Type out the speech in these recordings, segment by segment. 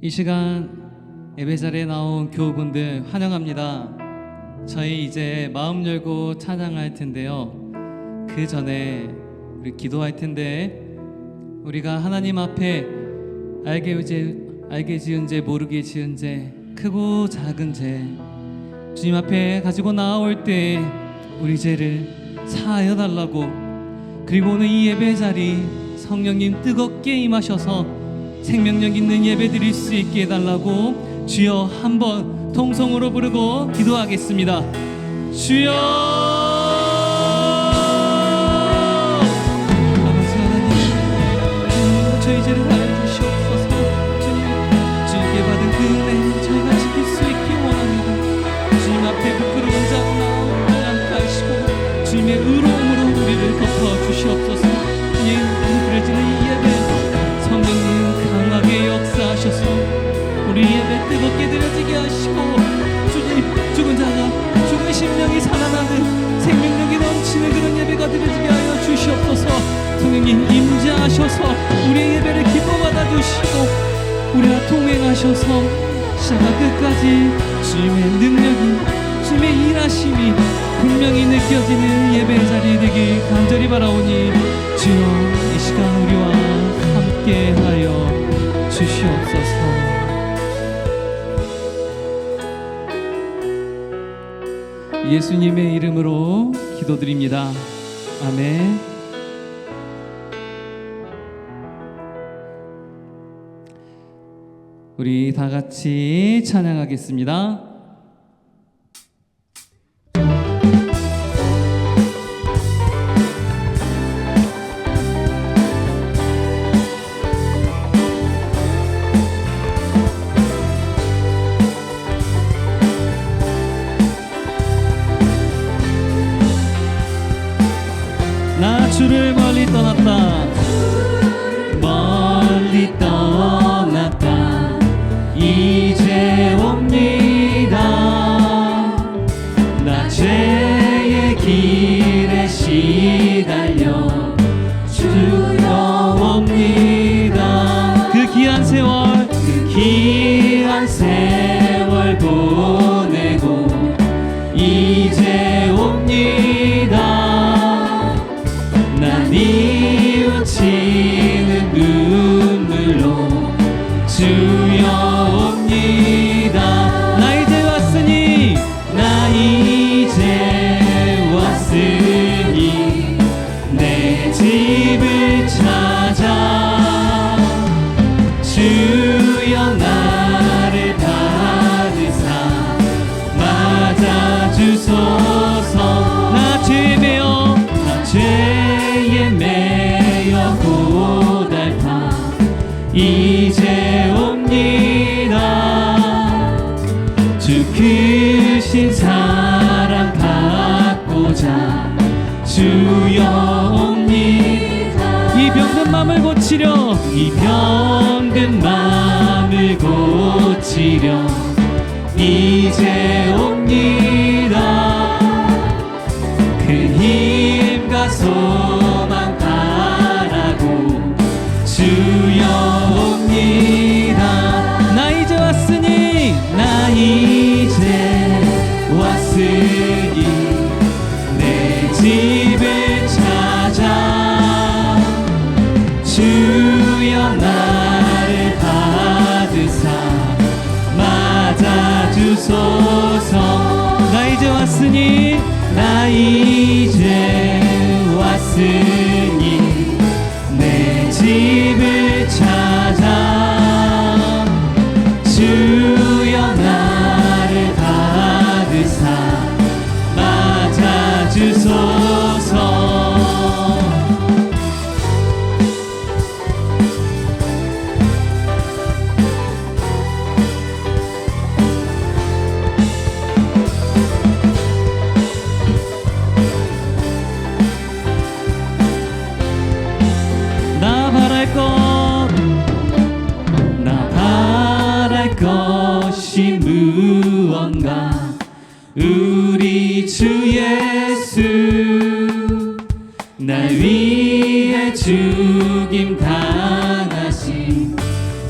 이 시간 예배 자리에 나온 교우분들 환영합니다. 저희 이제 마음 열고 찬양할 텐데요. 그 전에 우리 기도할 텐데, 우리가 하나님 앞에 알게 지은 죄, 모르게 지은 죄, 크고 작은 죄, 주님 앞에 가지고 나올 때 우리 죄를 사하여 달라고, 그리고 오늘 이 예배 자리 성령님 뜨겁게 임하셔서 생명력 있는 예배 드릴 수 있게 해달라고 주여 한번 통성으로 부르고 기도하겠습니다. 주여! 아버지 하나님, 저희 죄를 사하여 주시옵소서. 주님께 받은 그 은혜 저희가 지킬 수 있기 원합니다. 주님 앞에 부끄러운 자로 나오지 않게 하시고 주님의 의로움으로 우리를 덮어 주시옵소서. 그래지는 이 예배 성령님 강하게 역사하셔서 우리 예배 뜨겁게 드려지게 하시고, 주님, 죽은 자가 죽은 심령이 살아나는 생명력이 넘치는 그런 예배가 드려지게 하여 주시옵소서. 성령님 임재하셔서 우리의 예배를 기뻐받아 주시고 우리와 동행하셔서 시작과 끝까지 주님의 능력이, 주님의 일하심이 분명히 느껴지는 예배 자리에 되길 간절히 바라오니 주여 이 시간 우리와 함께하여 주시옵소서. 예수님의 이름으로 기도드립니다. 아멘. 우리 다 같이 찬양하겠습니다. 나 주를 멀리 떠났다, 멀리 떠났다, 이제 옵니다. 나 죄의 길에 시달려 주여 옵니다. 그 귀한 세월, 그 귀한 세월 보내고 이제 옵니다. 난 뉘우치는 눈물로 주여 옵니다. 나 이제 왔으니, 나 이제 왔으니 내 집을 찾아 주여 나를 받으사 맞아주소서. 나 죄에 매여, 나 죄에 매여 고달파 이제 옵니다. 주 크신 사랑 받고자 주여 옵니다. 이 병든 맘을 고치려, 이 병든 맘을 고치려 이제 옵니다. 큰 힘과 소망 바라고 주여 옵니다. 나 이제 왔으니, 나 이제 왔으니 내 집을 찾아 주여 나를 받으사 맞아주소서. 나 이제 왔으니, 나 이제 왔으니 내 집을 찾아 주여 나를 받으사 맞아주소서. 나 바랄 것이 무언가, 우리 주 예수 날 위해 죽임 당하신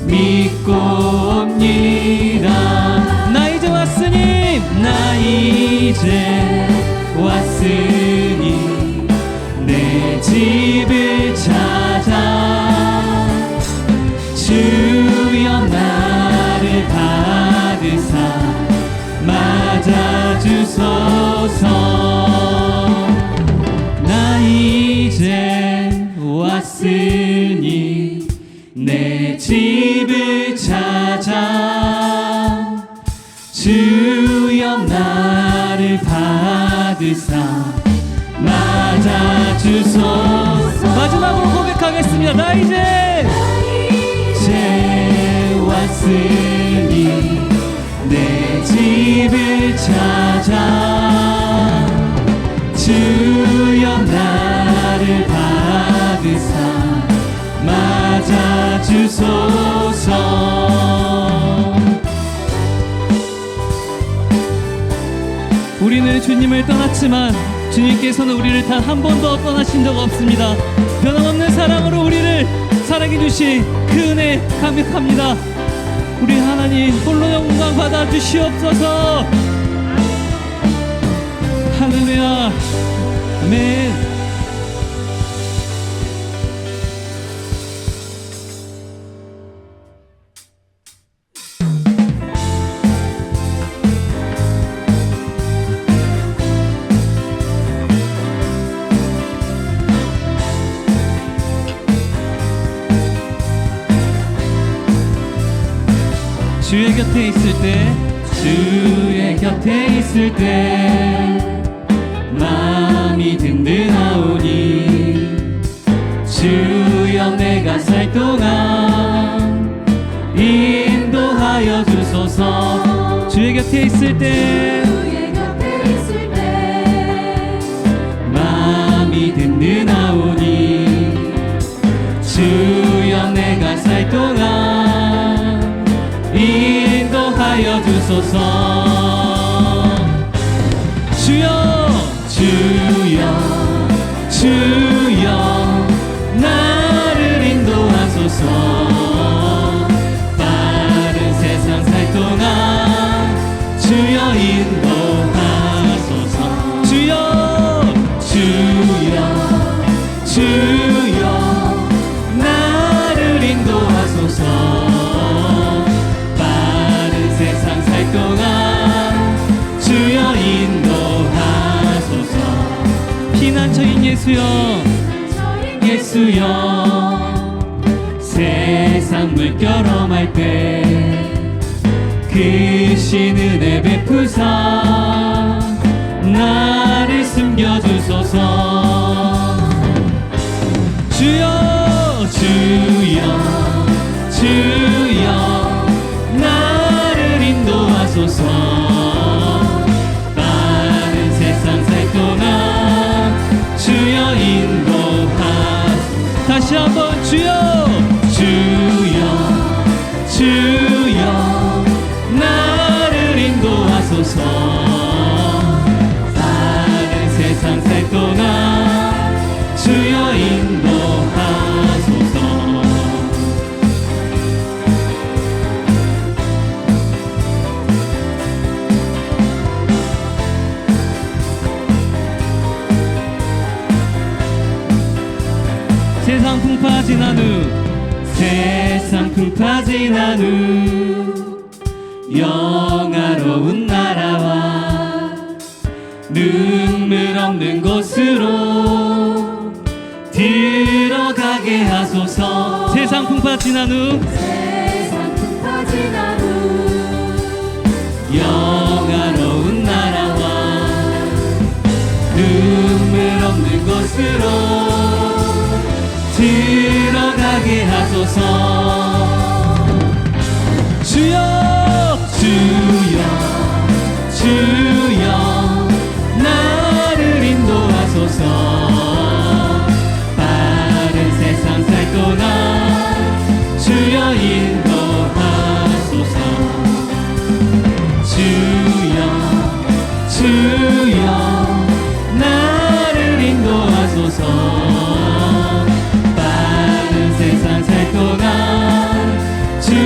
믿고 옵니다. 나 이제 왔으니 나 이제 왔으니 내 집을 찾아 주여 나를 받으사 맞아주소서. 나 이제 왔으니 내 집을 찾아 주여 나를 받으사 맞아주소서. 마지막으로 고백하겠습니다. 나 이제 왔으니 내 집을 찾아 주여 나를 받으사 맞아주소서. 우리는 주님을 떠났지만 주님께서는 우리를 단 한 번도 떠나신 적 없습니다. 변함없는 사랑으로 우리를 사랑해 주신 그 은혜 감격합니다. 우리 하나님 홀로 영광 받아 주시옵소서. 할렐루야. 아멘. 주의 곁에 있을 때, 주의 곁에 있을 때 마음이 든든하오니 주여 내가 살 동안 인도하여 주소서. 주의 곁에 있을 때 마음이 든든하오니 주여 내가 살 동안 인도하여 주소서. 주여 주여 주여 나를 인도하소서. 빠른 세상 살 동안 주여 인도하소서. 주여 주여 주여 나를 인도하소서. 주여 인도하소서. 피난처인 예수여 예수여 세상 물결 험할 때 크신 은혜 베푸사 나를 숨겨주소서. 주여 주여 주여 나를 인도하소서. 주여 인도하소서. 다시 한번 주여 주여 주여 나를 인도하소서. 다른 세상 살 동안 주여 인도하소서. 세상 풍파 지난 후 세상 풍파 지난 후 영화로운 나라와 눈물 없는 곳으로 들어가게 하소서. 세상 풍파 지난 후 영화로운 나라와 눈물 없는 곳으로 들어가게 하소서. 주여 주여 주여 나를 인도하소서. 빠른 세상 살 동안 주여 인도하소서. 주여 주여 나를 인도하소서. 세상 살 동안 주여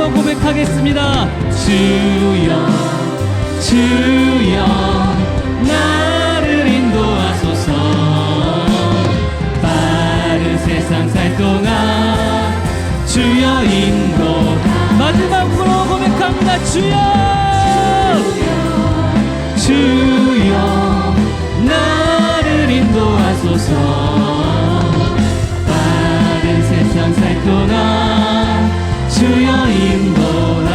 한번 고백하겠습니다. 주여 주여 나를 인도하소서. 빠른 세상 살 동안 주여 인도. 마지막으로 고백합니다. 주여 주여 나를 인도하소서. 빠른 세상 살 동안 주여 인도하소서.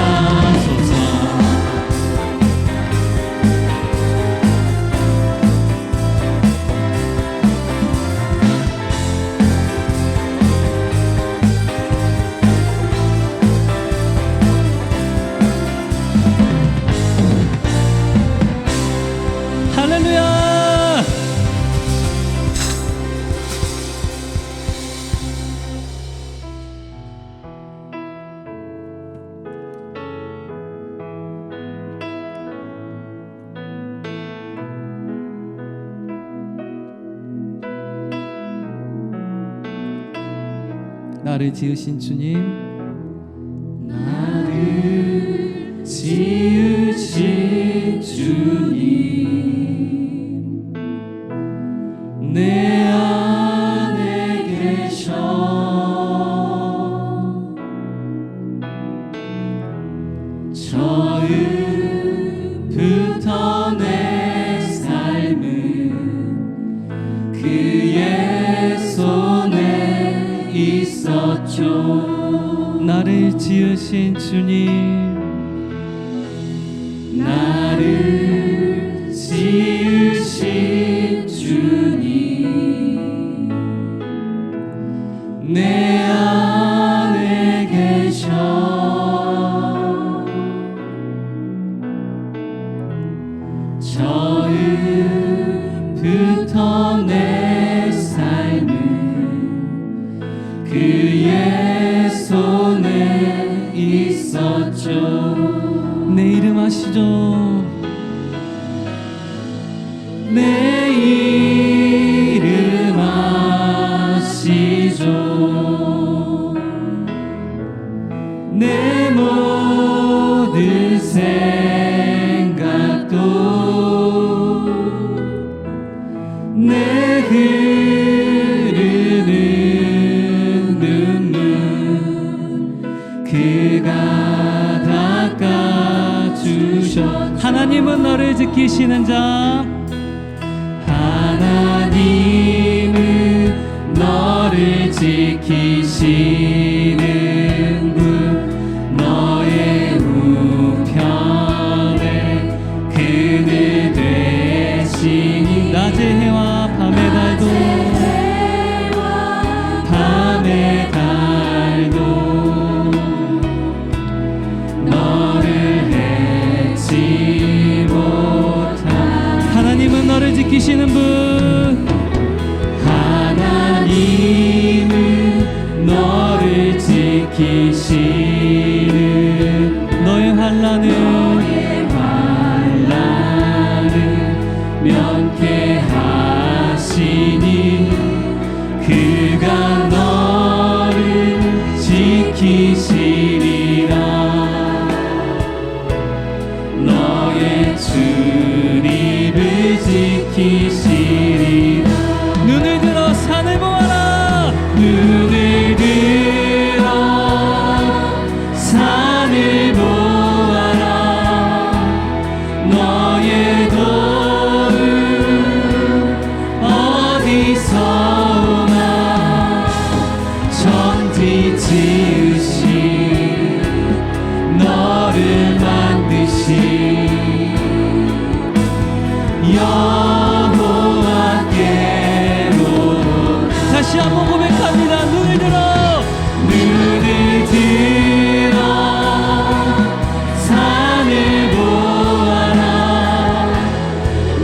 할렐루야. 나를 지으신 주님, 나를 지으신 주님, 내 안에 계셔. 처음부터 내 삶은 그의 손에 있었죠. 나를 지으신 주님, 나를 지으신 주님, 내 안에 계셔. 처음부터 내 삶은 그의 손에 있었죠. 내 이름 아시죠? 내 이름 아시죠? 내 모든 생각도 내 흐르는 눈물 그가 닦아주셔. 하나님은 너를 지키시는 자, 하나님은 너를 지키시는 분, 너의 우편에 그늘 되시니. 낮의 해와 밤의 달도, 밤의 달도 너를 해치 못한. 하나님은 너를 지키시는 분, 하나님은 너를 지키시는. 너의 환난을 면케하시니 그가 너를 지키시리라. 너의 출입을 지키시리라. 눈을 들어 산을 보아라. 눈을 들어 산을 보아라. 너의 도움 어디서 오나. 천지 지으신 너를 만드신 여호와께로. 다시 한번 고백합니다. 눈을 들어 산을 보아라.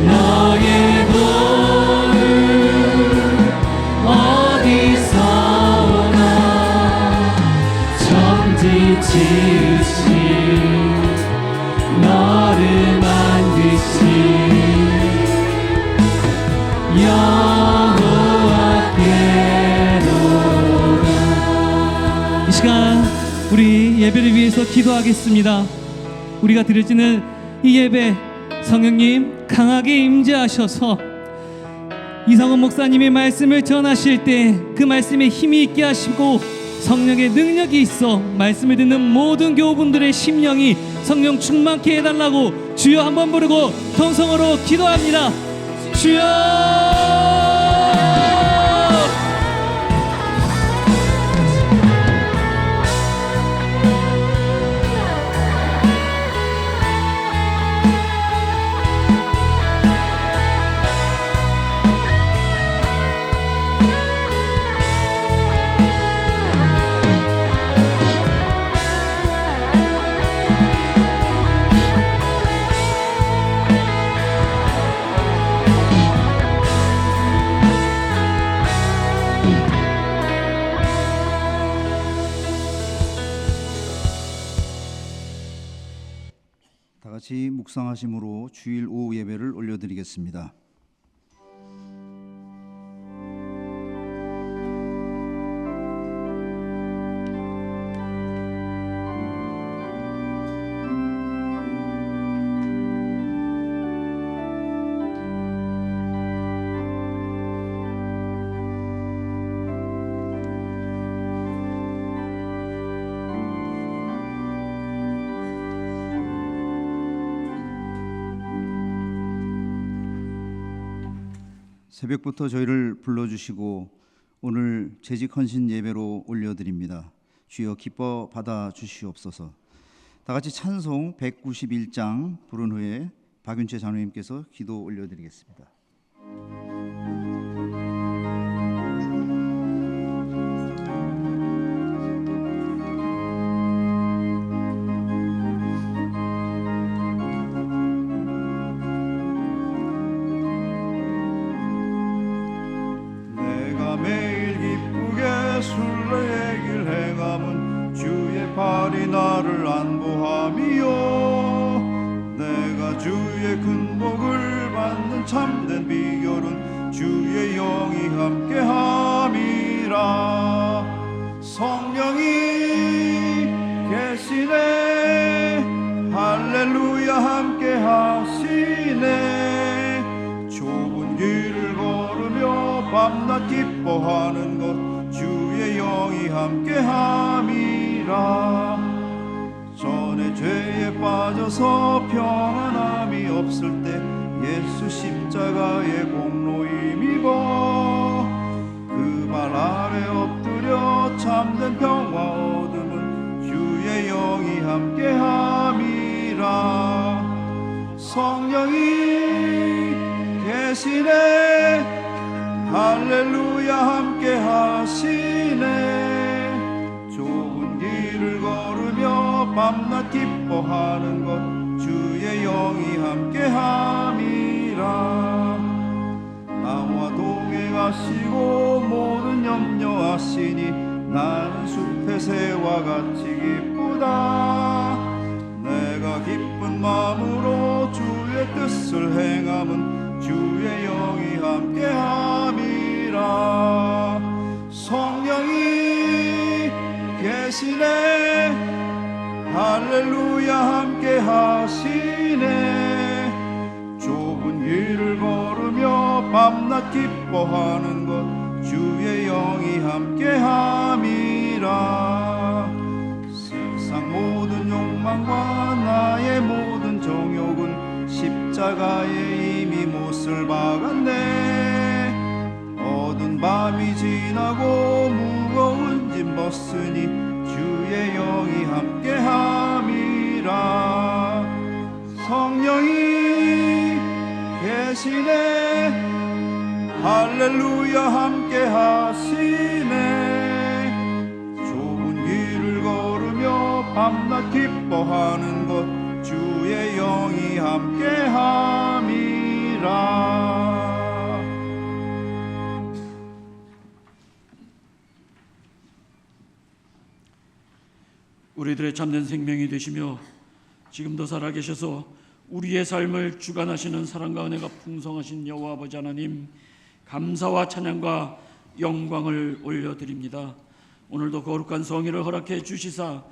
너의 도움 어디서 오나. 천지 지으신 너를 만드신 여호와께로라. 이 시간 우리 예배를 위해서 기도하겠습니다. 우리가 드려지는 이 예배 성령님 강하게 임재하셔서 이상원 목사님의 말씀을 전하실 때 그 말씀에 힘이 있게 하시고 성령의 능력이 있어 말씀을 듣는 모든 교우분들의 심령이 성령 충만케 해달라고 주여 한번 부르고 통성으로 기도합니다. 주여! 같이 묵상하심으로 주일 오후 예배를 올려드리겠습니다. 새벽부터 저희를 불러주시고 오늘 재직 헌신 예배로 올려드립니다. 주여 기뻐 받아 주시옵소서. 다같이 찬송 191장 부른 후에 박윤채 장로님께서 기도 올려드리겠습니다. 발이 나를 안보함이요 내가 주의 근복을 받는 참된 비결은 주의 영이 함께함이라. 성령이 계시네 할렐루야 함께하시네. 좁은 길을 걸으며 밤낮 기뻐하는 것 주의 영이 함께함이라. 전에 죄에 빠져서 평안함이 없을 때 예수 십자가의 공로 힘입어 그 발 아래 엎드려 참된 평화 얻음은 주의 영이 함께함이라. 성령이 계시네 할렐루야 함께하시네. 길을 걸으며 밤낮 기뻐하는 것 주의 영이 함께함이라. 나와 동행하시고 모든 염려하시니 나는 숲의 새와 같이 기쁘다. 내가 기쁜 마음으로 주의 뜻을 행함은 주의 영이 함께함이라. 성령이 계시네 할렐루야 함께하시네. 좁은 길을 걸으며 밤낮 기뻐하는 것 주의 영이 함께함이라. 세상 모든 욕망과 나의 모든 정욕은 십자가에 이미 못을 박았네. 어두운 밤이 지나고 무거운 짐 벗으니 주의 영이 함께함이라. 성령이 계시네 할렐루야 함께하시네. 좁은 길을 걸으며 밤낮 기뻐하는 것 주의 영이 함께함이라. 우리들의 참된 생명이 되시며 지금도 살아계셔서 우리의 삶을 주관하시는 사랑과 은혜가 풍성하신 여호와 아버지 하나님, 감사와 찬양과 영광을 올려드립니다. 오늘도 거룩한 성의를 허락해 주시사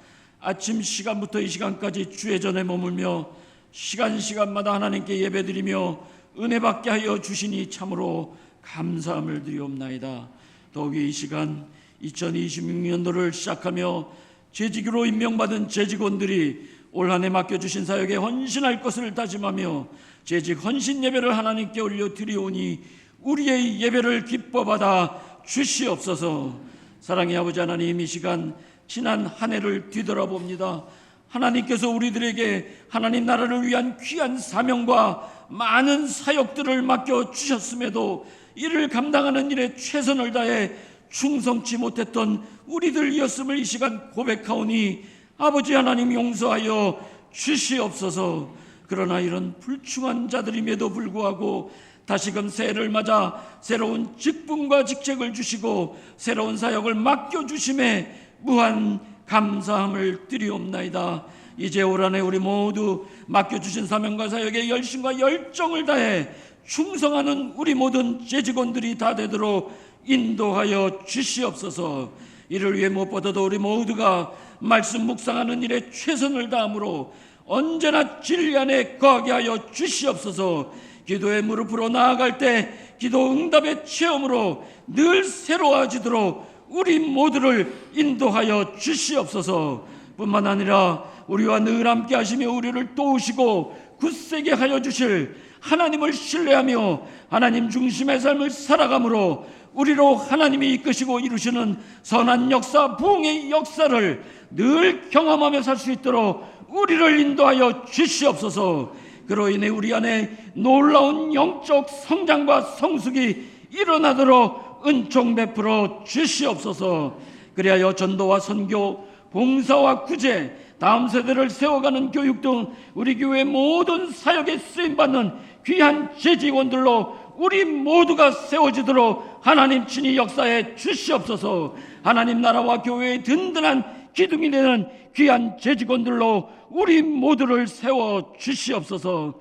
아침 시간부터 이 시간까지 주의 전에 머물며 시간마다 하나님께 예배드리며 은혜받게 하여 주시니 참으로 감사함을 드리옵나이다. 더욱이 이 시간 2026년도를 시작하며 재직으로 임명받은 재직원들이 올 한 해 맡겨주신 사역에 헌신할 것을 다짐하며 재직 헌신 예배를 하나님께 올려드리오니 우리의 예배를 기뻐 받아 주시옵소서. 사랑의 아버지 하나님, 이 시간 지난 한 해를 뒤돌아봅니다. 하나님께서 우리들에게 하나님 나라를 위한 귀한 사명과 많은 사역들을 맡겨주셨음에도 이를 감당하는 일에 최선을 다해 충성치 못했던 우리들이었음을 이 시간 고백하오니 아버지 하나님 용서하여 주시옵소서. 그러나 이런 불충한 자들임에도 불구하고 다시금 새해를 맞아 새로운 직분과 직책을 주시고 새로운 사역을 맡겨주심에 무한 감사함을 드리옵나이다. 이제 올 한 해 우리 모두 맡겨주신 사명과 사역에 열심과 열정을 다해 충성하는 우리 모든 재직원들이 다 되도록 인도하여 주시옵소서. 이를 위해 무엇보다도 우리 모두가 말씀 묵상하는 일에 최선을 다함으로 언제나 진리 안에 거하게 하여 주시옵소서. 기도의 무릎으로 나아갈 때 기도 응답의 체험으로 늘 새로워지도록 우리 모두를 인도하여 주시옵소서. 뿐만 아니라 우리와 늘 함께 하시며 우리를 도우시고 굳세게 하여 주실 하나님을 신뢰하며 하나님 중심의 삶을 살아감으로 우리로 하나님이 이끄시고 이루시는 선한 역사, 부흥의 역사를 늘 경험하며 살 수 있도록 우리를 인도하여 주시옵소서. 그로 인해 우리 안에 놀라운 영적 성장과 성숙이 일어나도록 은총 베풀어 주시옵소서. 그리하여 전도와 선교, 봉사와 구제, 다음 세대를 세워가는 교육 등 우리 교회 모든 사역에 쓰임받는 귀한 재직원들로 우리 모두가 세워지도록 하나님 친히 역사해 주시옵소서. 하나님 나라와 교회의 든든한 기둥이 되는 귀한 재직원들로 우리 모두를 세워 주시옵소서.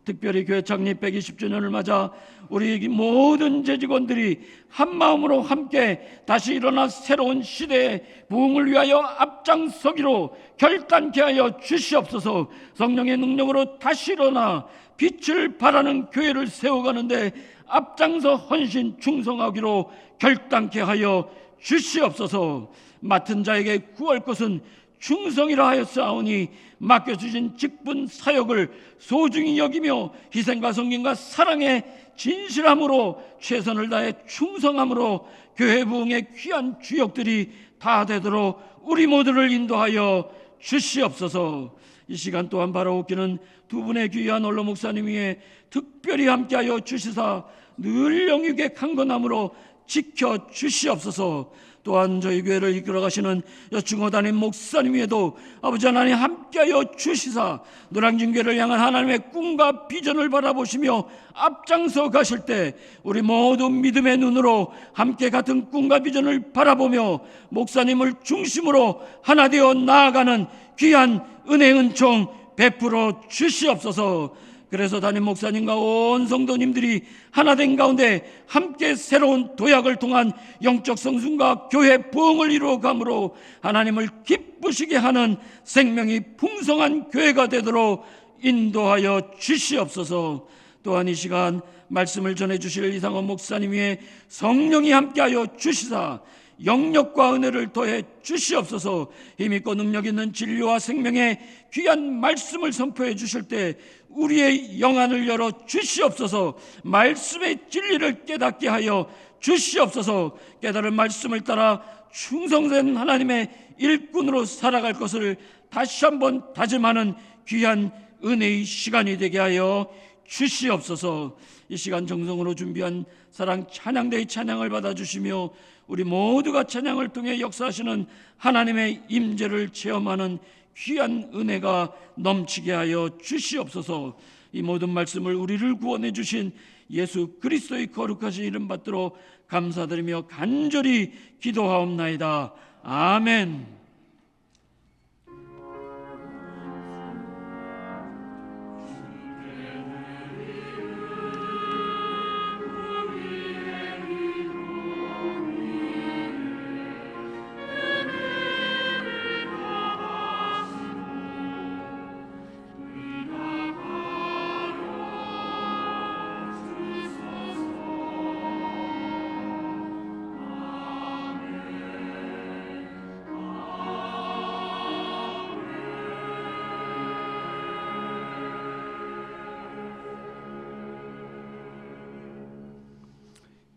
특별히 교회 창립 120주년을 맞아 우리 모든 재직원들이 한마음으로 함께 다시 일어나 새로운 시대의 부흥을 위하여 앞장서기로 결단케 하여 주시옵소서. 성령의 능력으로 다시 일어나 빛을 발하는 교회를 세워가는데 앞장서 헌신 충성하기로 결단케 하여 주시옵소서. 맡은 자에게 구할 것은 충성이라 하였사오니 맡겨주신 직분 사역을 소중히 여기며 희생과 성김과 사랑의 진실함으로 최선을 다해 충성함으로 교회 부흥의 귀한 주역들이 다 되도록 우리 모두를 인도하여 주시옵소서. 이 시간 또한 바라옵기는 두 분의 귀한 원로 목사님 위에 특별히 함께하여 주시사 늘 영육의 강건함으로 지켜 주시옵소서. 또한 저희 교회를 이끌어가시는 여충호 담임 목사님 위에도 아버지 하나님 함께하여 주시사 노량진교회를 향한 하나님의 꿈과 비전을 바라보시며 앞장서 가실 때 우리 모두 믿음의 눈으로 함께 같은 꿈과 비전을 바라보며 목사님을 중심으로 하나 되어 나아가는 귀한 은혜 은총 베풀어 주시옵소서. 그래서 담임 목사님과 온 성도님들이 하나 된 가운데 함께 새로운 도약을 통한 영적 성순과 교회 부흥을 이루어감으로 하나님을 기쁘시게 하는 생명이 풍성한 교회가 되도록 인도하여 주시옵소서. 또한 이 시간 말씀을 전해주실 이상원 목사님 위에 성령이 함께하여 주시사 영력과 은혜를 더해 주시옵소서. 힘있고 능력 있는 진리와 생명의 귀한 말씀을 선포해 주실 때 우리의 영안을 열어 주시옵소서. 말씀의 진리를 깨닫게 하여 주시옵소서. 깨달은 말씀을 따라 충성된 하나님의 일꾼으로 살아갈 것을 다시 한번 다짐하는 귀한 은혜의 시간이 되게 하여 주시옵소서. 이 시간 정성으로 준비한 사랑 찬양대의 찬양을 받아주시며 우리 모두가 찬양을 통해 역사하시는 하나님의 임재를 체험하는 귀한 은혜가 넘치게 하여 주시옵소서. 이 모든 말씀을 우리를 구원해 주신 예수 그리스도의 거룩하신 이름 받들어 감사드리며 간절히 기도하옵나이다. 아멘.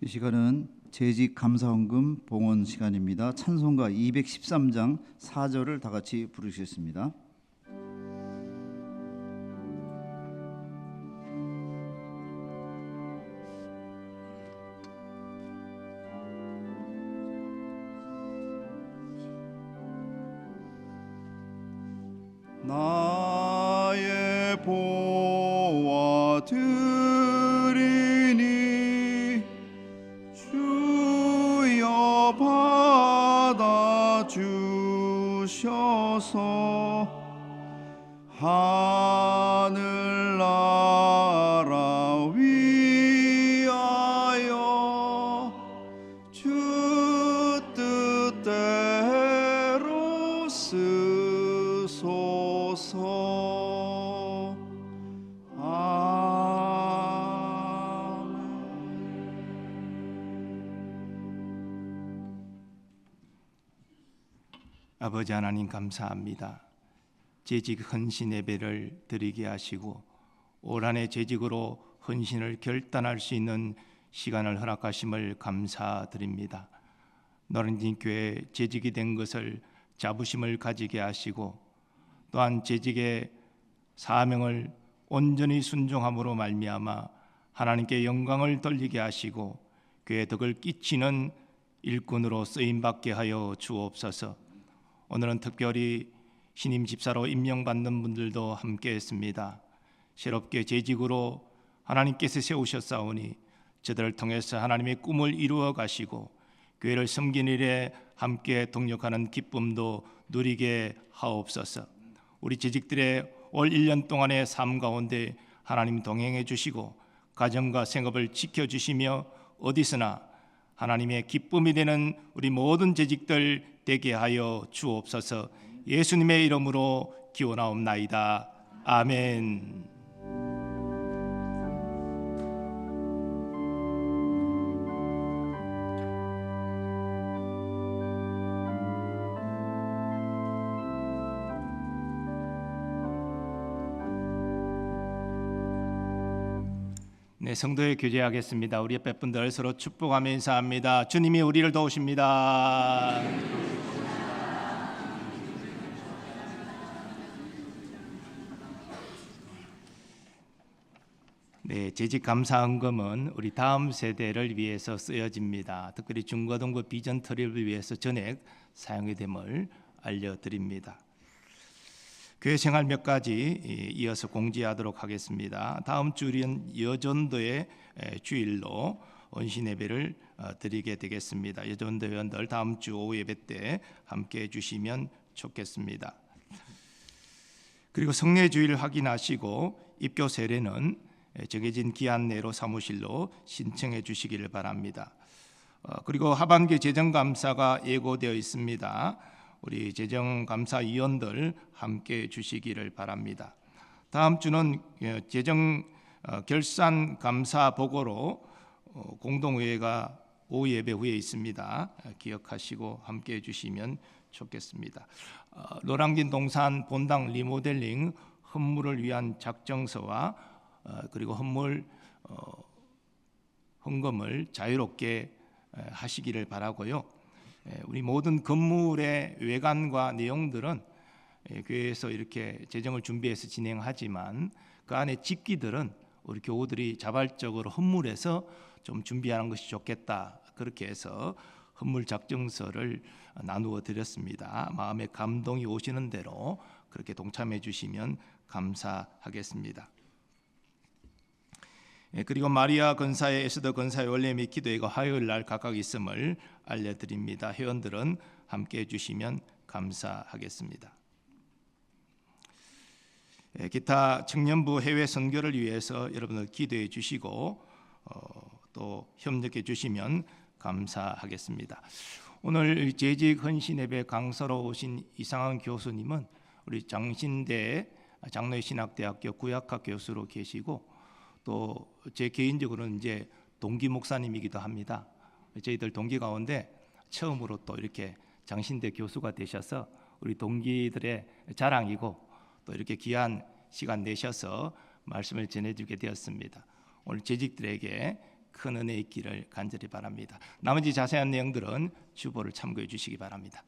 이 시간은 재직 감사헌금 봉헌 시간입니다. 찬송가 213장 4절을 다 같이 부르시겠습니다. 나의 보화 드리니 주여 받아 주셔서 하늘나라 위하여 주 뜻대로 쓰소서. 아버지 하나님 감사합니다. 재직 헌신 예배를 드리게 하시고 올 한해 재직으로 헌신을 결단할 수 있는 시간을 허락하심을 감사드립니다. 노량진 교회 재직이 된 것을 자부심을 가지게 하시고 또한 재직의 사명을 온전히 순종함으로 말미암아 하나님께 영광을 돌리게 하시고 교회 덕을 끼치는 일꾼으로 쓰임받게 하여 주옵소서. 오늘은 특별히 신임 집사로 임명받는 분들도 함께했습니다. 새롭게 재직으로 하나님께서 세우셨사오니 저들을 통해서 하나님의 꿈을 이루어 가시고 교회를 섬기는 일에 함께 동력하는 기쁨도 누리게 하옵소서. 우리 재직들의 올 1년 동안의 삶 가운데 하나님 동행해 주시고 가정과 생업을 지켜주시며 어디서나 하나님의 기쁨이 되는 우리 모든 재직들 되게 하여 주옵소서. 예수님의 이름으로 기원하옵나이다. 아멘. 네, 성도에 교제하겠습니다. 우리 옆에 분들 서로 축복하며 인사합니다. 주님이 우리를 도우십니다. 네, 재직 감사헌금은 우리 다음 세대를 위해서 쓰여집니다. 특별히 중고등부 비전 트립을 위해서 전액 사용이 됨을 알려드립니다. 교회 생활 몇 가지 이어서 공지하도록 하겠습니다. 다음 주일은 여전도의 주일로 헌신 예배를 드리게 되겠습니다. 여전도 회원들 다음 주 오후 예배 때 함께해 주시면 좋겠습니다. 그리고 성례 주일 확인하시고 입교 세례는 정해진 기한 내로 사무실로 신청해 주시기를 바랍니다. 그리고 하반기 재정감사가 예고되어 있습니다. 우리 재정감사위원들 함께 주시기를 바랍니다. 다음 주는 재정 결산 감사 보고로 공동회의가 오후 예배 후에 있습니다. 기억하시고 함께 해주시면 좋겠습니다. 노량진 동산 본당 리모델링 헌물을 위한 작정서와 그리고 헌금을 자유롭게 하시기를 바라고요. 우리 모든 건물의 외관과 내용들은 교회에서 이렇게 재정을 준비해서 진행하지만 그 안에 집기들은 우리 교우들이 자발적으로 헌물해서 좀 준비하는 것이 좋겠다. 그렇게 해서 헌물 작정서를 나누어 드렸습니다. 마음에 감동이 오시는 대로 그렇게 동참해 주시면 감사하겠습니다. 그리고 마리아 건사의 에스더 건사의 원래 및 기도회가 화요일 날 각각 있음을 알려드립니다. 회원들은 함께 해주시면 감사하겠습니다. 기타 청년부 해외 선교를 위해서 여러분들 기도해 주시고 또 협력해 주시면 감사하겠습니다. 오늘 재직 헌신 예배 강사로 오신 이상한 교수님은 우리 장신대 장로의 신학대학교 구약학 교수로 계시고 또 제 개인적으로는 이제 동기 목사님이기도 합니다. 저희들 동기 가운데 처음으로 또 이렇게 장신대 교수가 되셔서 우리 동기들의 자랑이고 또 이렇게 귀한 시간 내셔서 말씀을 전해주게 되었습니다. 오늘 재직들에게 큰 은혜 있기를 간절히 바랍니다. 나머지 자세한 내용들은 주보를 참고해 주시기 바랍니다.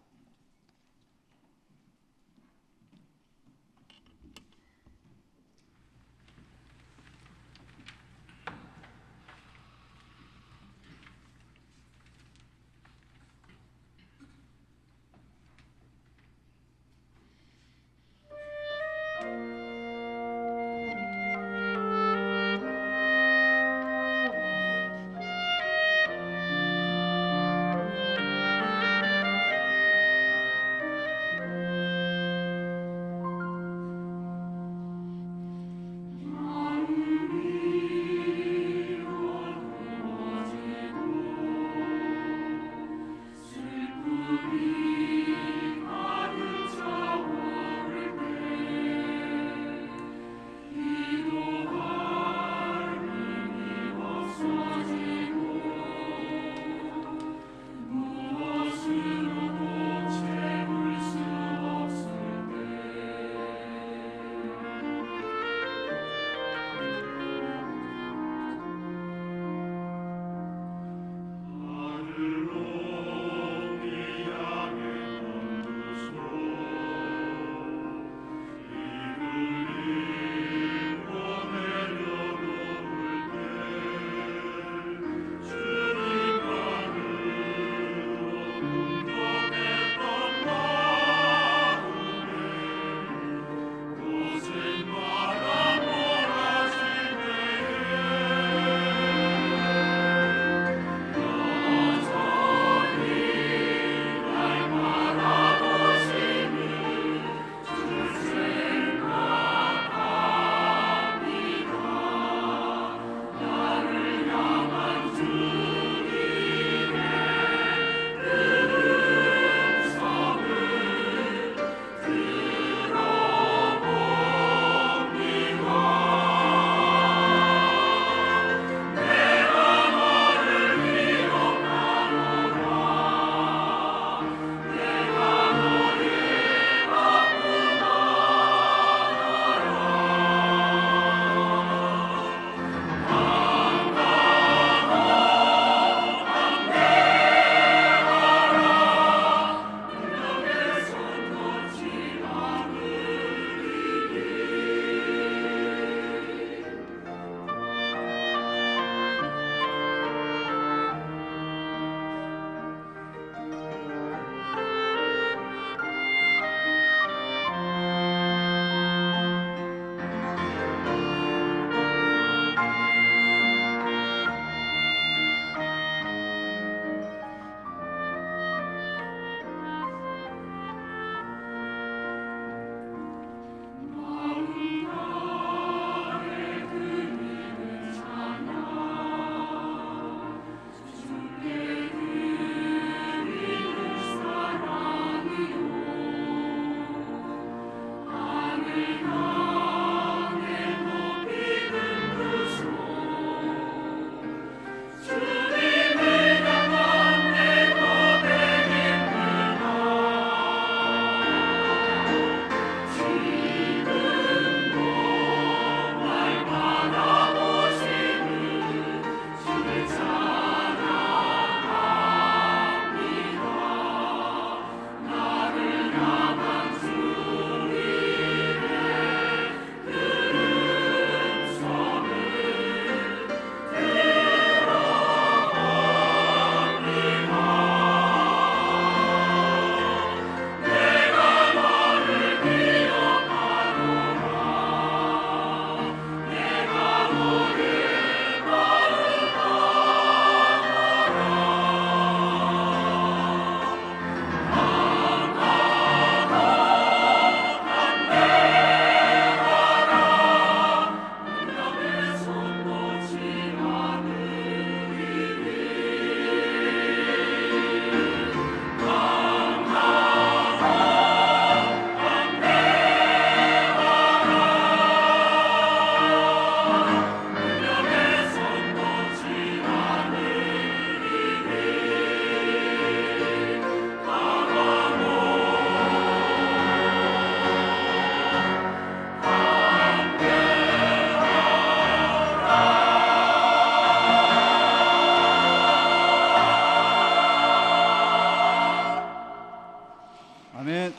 아멘.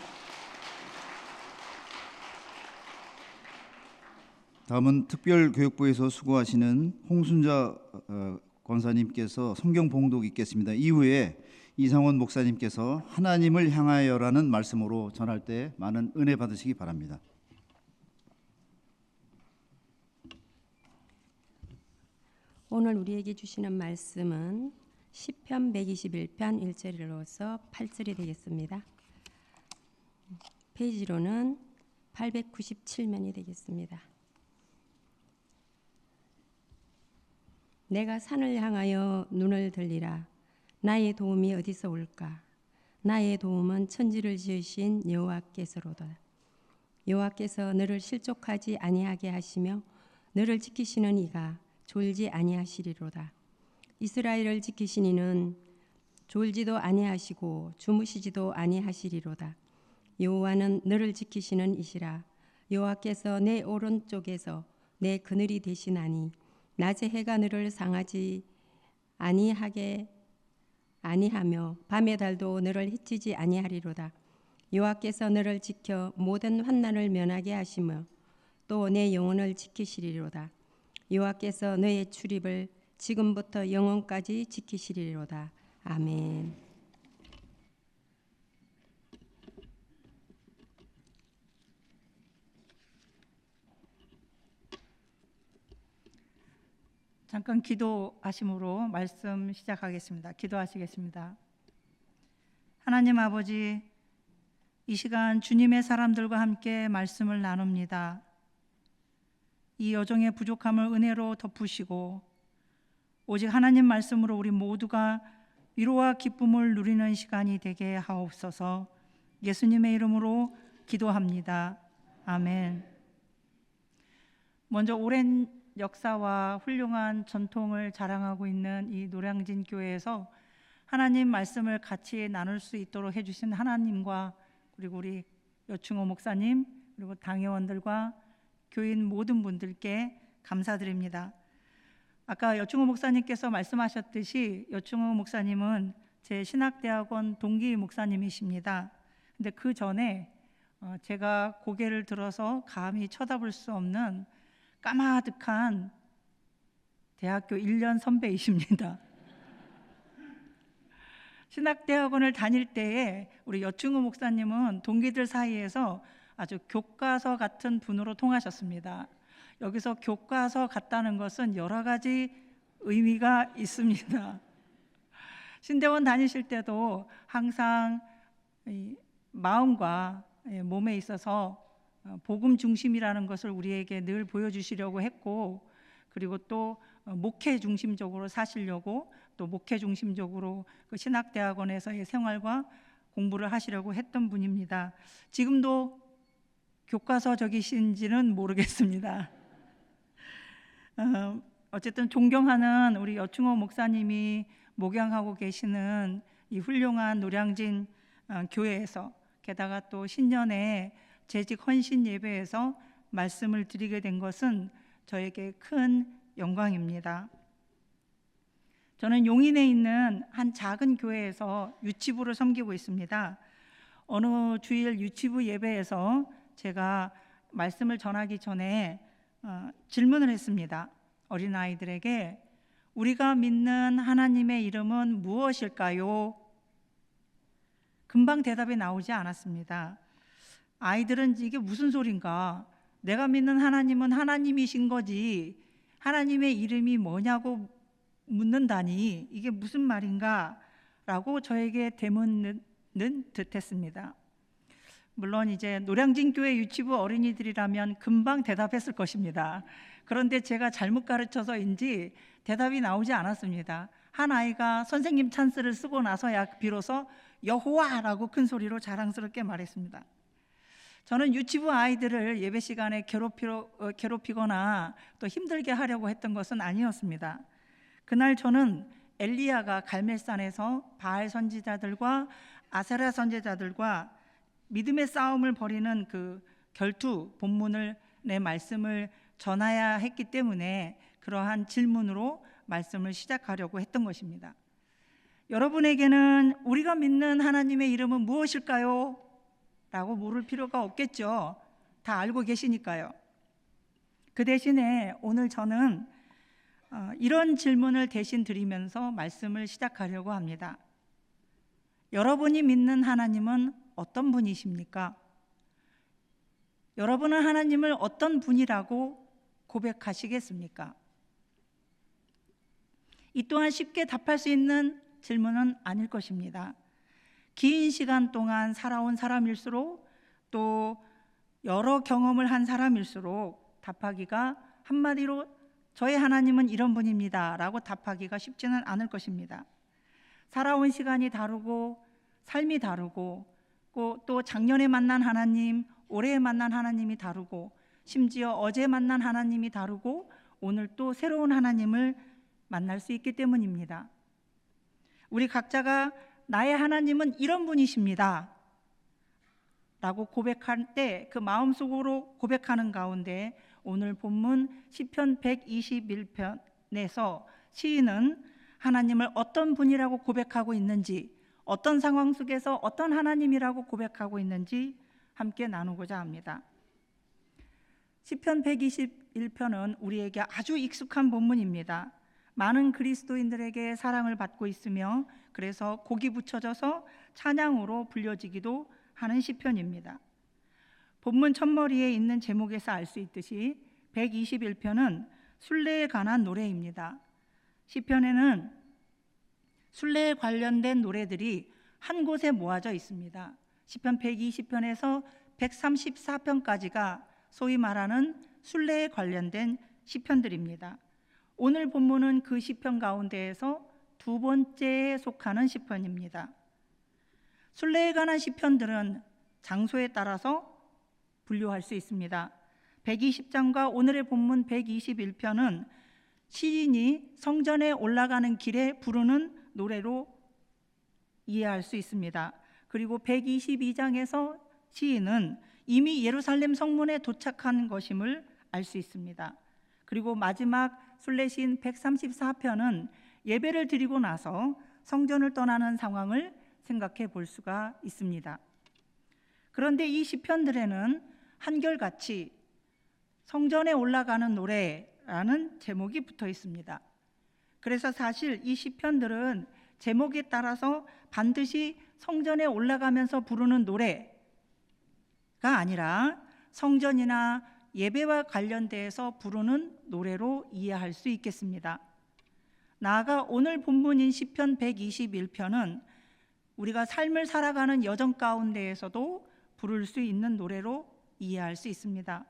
다음은 특별교육부에서 수고하시는 홍순자 권사님께서 성경 봉독 있겠습니다. 이후에 이상원 목사님께서 하나님을 향하여라는 말씀으로 전할 때 많은 은혜 받으시기 바랍니다. 오늘 우리에게 주시는 말씀은 시편 121편 1절로서 8절이 되겠습니다. 페이지로는 897면이 되겠습니다. 내가 산을 향하여 눈을 들리라. 나의 도움이 어디서 올까? 나의 도움은 천지를 지으신 여호와께서로다. 여호와께서 너를 실족하지 아니하게 하시며 너를 지키시는 이가 졸지 아니하시리로다. 이스라엘을 지키신 이는 졸지도 아니하시고 주무시지도 아니하시리로다. 여호와는 너를 지키시는 이시라. 여호와께서 내 오른쪽에서 내 그늘이 되시나니 낮에 해가 너를 상하지 아니하며 밤의 달도 너를 해치지 아니하리로다. 여호와께서 너를 지켜 모든 환난을 면하게 하시며 또 내 영혼을 지키시리로다. 여호와께서 너의 출입을 지금부터 영원까지 지키시리로다. 아멘. 잠깐 기도하심으로 말씀 시작하겠습니다. 기도하시겠습니다. 하나님 아버지, 이 시간 주님의 사람들과 함께 말씀을 나눕니다. 이 여정의 부족함을 은혜로 덮으시고 오직 하나님 말씀으로 우리 모두가 위로와 기쁨을 누리는 시간이 되게 하옵소서. 예수님의 이름으로 기도합니다. 아멘. 먼저 오랜 역사와 훌륭한 전통을 자랑하고 있는 이 노량진 교회에서 하나님 말씀을 같이 나눌 수 있도록 해주신 하나님과 그리고 우리 여충호 목사님 그리고 당회원들과 교인 모든 분들께 감사드립니다. 아까 여충호 목사님께서 말씀하셨듯이 여충호 목사님은 제 신학대학원 동기 목사님이십니다. 근데 그 전에 제가 고개를 들어서 감히 쳐다볼 수 없는 까마득한 대학교 1년 선배이십니다. 신학대학원을 다닐 때에 우리 여충호 목사님은 동기들 사이에서 아주 교과서 같은 분으로 통하셨습니다. 여기서 교과서 같다는 것은 여러 가지 의미가 있습니다. 신대원 다니실 때도 항상 마음과 몸에 있어서 복음 중심이라는 것을 우리에게 늘 보여주시려고 했고, 그리고 또 목회 중심적으로 사시려고, 또 목회 중심적으로 그 신학대학원에서의 생활과 공부를 하시려고 했던 분입니다. 지금도 교과서적이신지는 모르겠습니다. 어쨌든 존경하는 우리 여충호 목사님이 목양하고 계시는 이 훌륭한 노량진 교회에서, 게다가 또 신년에 재직 헌신 예배에서 말씀을 드리게 된 것은 저에게 큰 영광입니다. 저는 용인에 있는 한 작은 교회에서 유치부를 섬기고 있습니다. 어느 주일 유치부 예배에서 제가 말씀을 전하기 전에 질문을 했습니다. 어린아이들에게 우리가 믿는 하나님의 이름은 무엇일까요? 금방 대답이 나오지 않았습니다. 아이들은 이게 무슨 소린가? 내가 믿는 하나님은 하나님이신 거지 하나님의 이름이 뭐냐고 묻는다니 이게 무슨 말인가? 라고 저에게 되묻는 듯 했습니다. 물론 이제 노량진 교회 유치부 어린이들이라면 금방 대답했을 것입니다. 그런데 제가 잘못 가르쳐서인지 대답이 나오지 않았습니다. 한 아이가 선생님 찬스를 쓰고 나서야 비로소 여호와라고 큰 소리로 자랑스럽게 말했습니다. 저는 유치부 아이들을 예배 시간에 괴롭히거나 또 힘들게 하려고 했던 것은 아니었습니다. 그날 저는 엘리야가 갈멜산에서 바알 선지자들과 아세라 선지자들과 믿음의 싸움을 벌이는 그 결투 본문을 내 말씀을 전해야 했기 때문에 그러한 질문으로 말씀을 시작하려고 했던 것입니다. 여러분에게는 우리가 믿는 하나님의 이름은 무엇일까요? 라고 물을 필요가 없겠죠. 다 알고 계시니까요. 그 대신에 오늘 저는 이런 질문을 대신 드리면서 말씀을 시작하려고 합니다. 여러분이 믿는 하나님은 어떤 분이십니까? 여러분은 하나님을 어떤 분이라고 고백하시겠습니까? 이 또한 쉽게 답할 수 있는 질문은 아닐 것입니다. 긴 시간 동안 살아온 사람일수록 또 여러 경험을 한 사람일수록 답하기가 한마디로 저의 하나님은 이런 분입니다 라고 답하기가 쉽지는 않을 것입니다. 살아온 시간이 다르고 삶이 다르고 또 작년에 만난 하나님, 올해 만난 하나님이 다르고 심지어 어제 만난 하나님이 다르고 오늘 또 새로운 하나님을 만날 수 있기 때문입니다. 우리 각자가 나의 하나님은 이런 분이십니다 라고 고백할 때 그 마음속으로 고백하는 가운데 오늘 본문 시편 121편에서 시인은 하나님을 어떤 분이라고 고백하고 있는지, 어떤 상황 속에서 어떤 하나님이라고 고백하고 있는지 함께 나누고자 합니다. 시편 121편은 우리에게 아주 익숙한 본문입니다. 많은 그리스도인들에게 사랑을 받고 있으며 그래서 곡이 붙여져서 찬양으로 불려지기도 하는 시편입니다. 본문 첫머리에 있는 제목에서 알 수 있듯이 121편은 순례에 관한 노래입니다. 시편에는 순례에 관련된 노래들이 한 곳에 모아져 있습니다. 시편 120편에서 134편까지가 소위 말하는 순례에 관련된 시편들입니다. 오늘 본문은 그 시편 가운데에서 두 번째에 속하는 시편입니다. 순례에 관한 시편들은 장소에 따라서 분류할 수 있습니다. 120장과 오늘의 본문 121편은 시인이 성전에 올라가는 길에 부르는 노래로 이해할 수 있습니다. 그리고 122장에서 시인은 이미 예루살렘 성문에 도착한 것임을 알 수 있습니다. 그리고 마지막 순례시인 134편은 예배를 드리고 나서 성전을 떠나는 상황을 생각해 볼 수가 있습니다. 그런데 이 시편들에는 한결같이 성전에 올라가는 노래라는 제목이 붙어 있습니다. 그래서 사실 이 시편들은 제목에 따라서 반드시 성전에 올라가면서 부르는 노래가 아니라 성전이나 예배와 관련돼서 부르는 노래로 이해할 수 있겠습니다. 나아가 오늘 본문인 시편 121편은 우리가 삶을 살아가는 여정 가운데에서도 부를 수 있는 노래로 이해할 수 있습니다.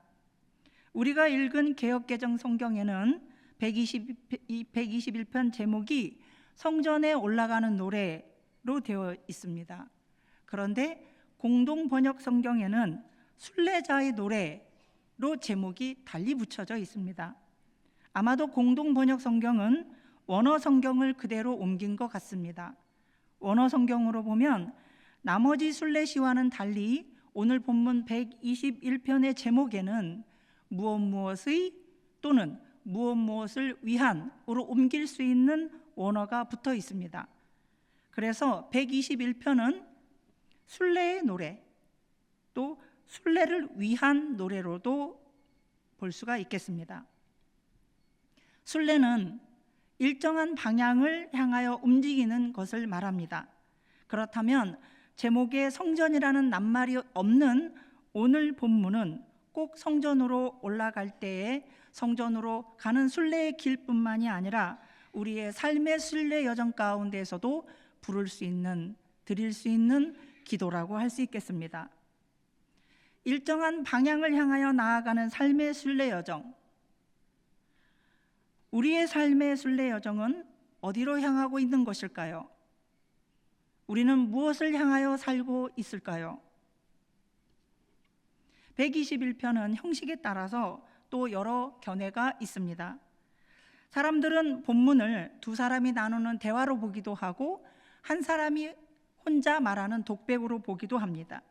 우리가 읽은 개역개정 성경에는 121편 제목이 성전에 올라가는 노래로 되어 있습니다. 그런데 공동 번역 성경에는 순례자의 노래로 제목이 달리 붙여져 있습니다. 아마도 공동 번역 성경은 원어 성경을 그대로 옮긴 것 같습니다. 원어 성경으로 보면 나머지 순례시와는 달리 오늘 본문 121편의 제목에는 무엇의 또는 무엇을 위한으로 옮길 수 있는 원어가 붙어 있습니다. 그래서 121편은 순례의 노래, 또 순례를 위한 노래로도 볼 수가 있겠습니다. 순례는 일정한 방향을 향하여 움직이는 것을 말합니다. 그렇다면 제목에 성전이라는 낱말이 없는 오늘 본문은 꼭 성전으로 올라갈 때에 성전으로 가는 순례의 길뿐만이 아니라 우리의 삶의 순례 여정 가운데서도 부를 수 있는, 드릴 수 있는 기도라고 할 수 있겠습니다. 일정한 방향을 향하여 나아가는 삶의 순례 여정, 우리의 삶의 순례 여정은 어디로 향하고 있는 것일까요? 우리는 무엇을 향하여 살고 있을까요? 121편은 형식에 따라서 또 여러 견해가 있습니다. 사람들은 본문을 두 사람이 나누는 대화로 보기도 하고 한 사람이 혼자 말하는 독백으로 보기도 합니다.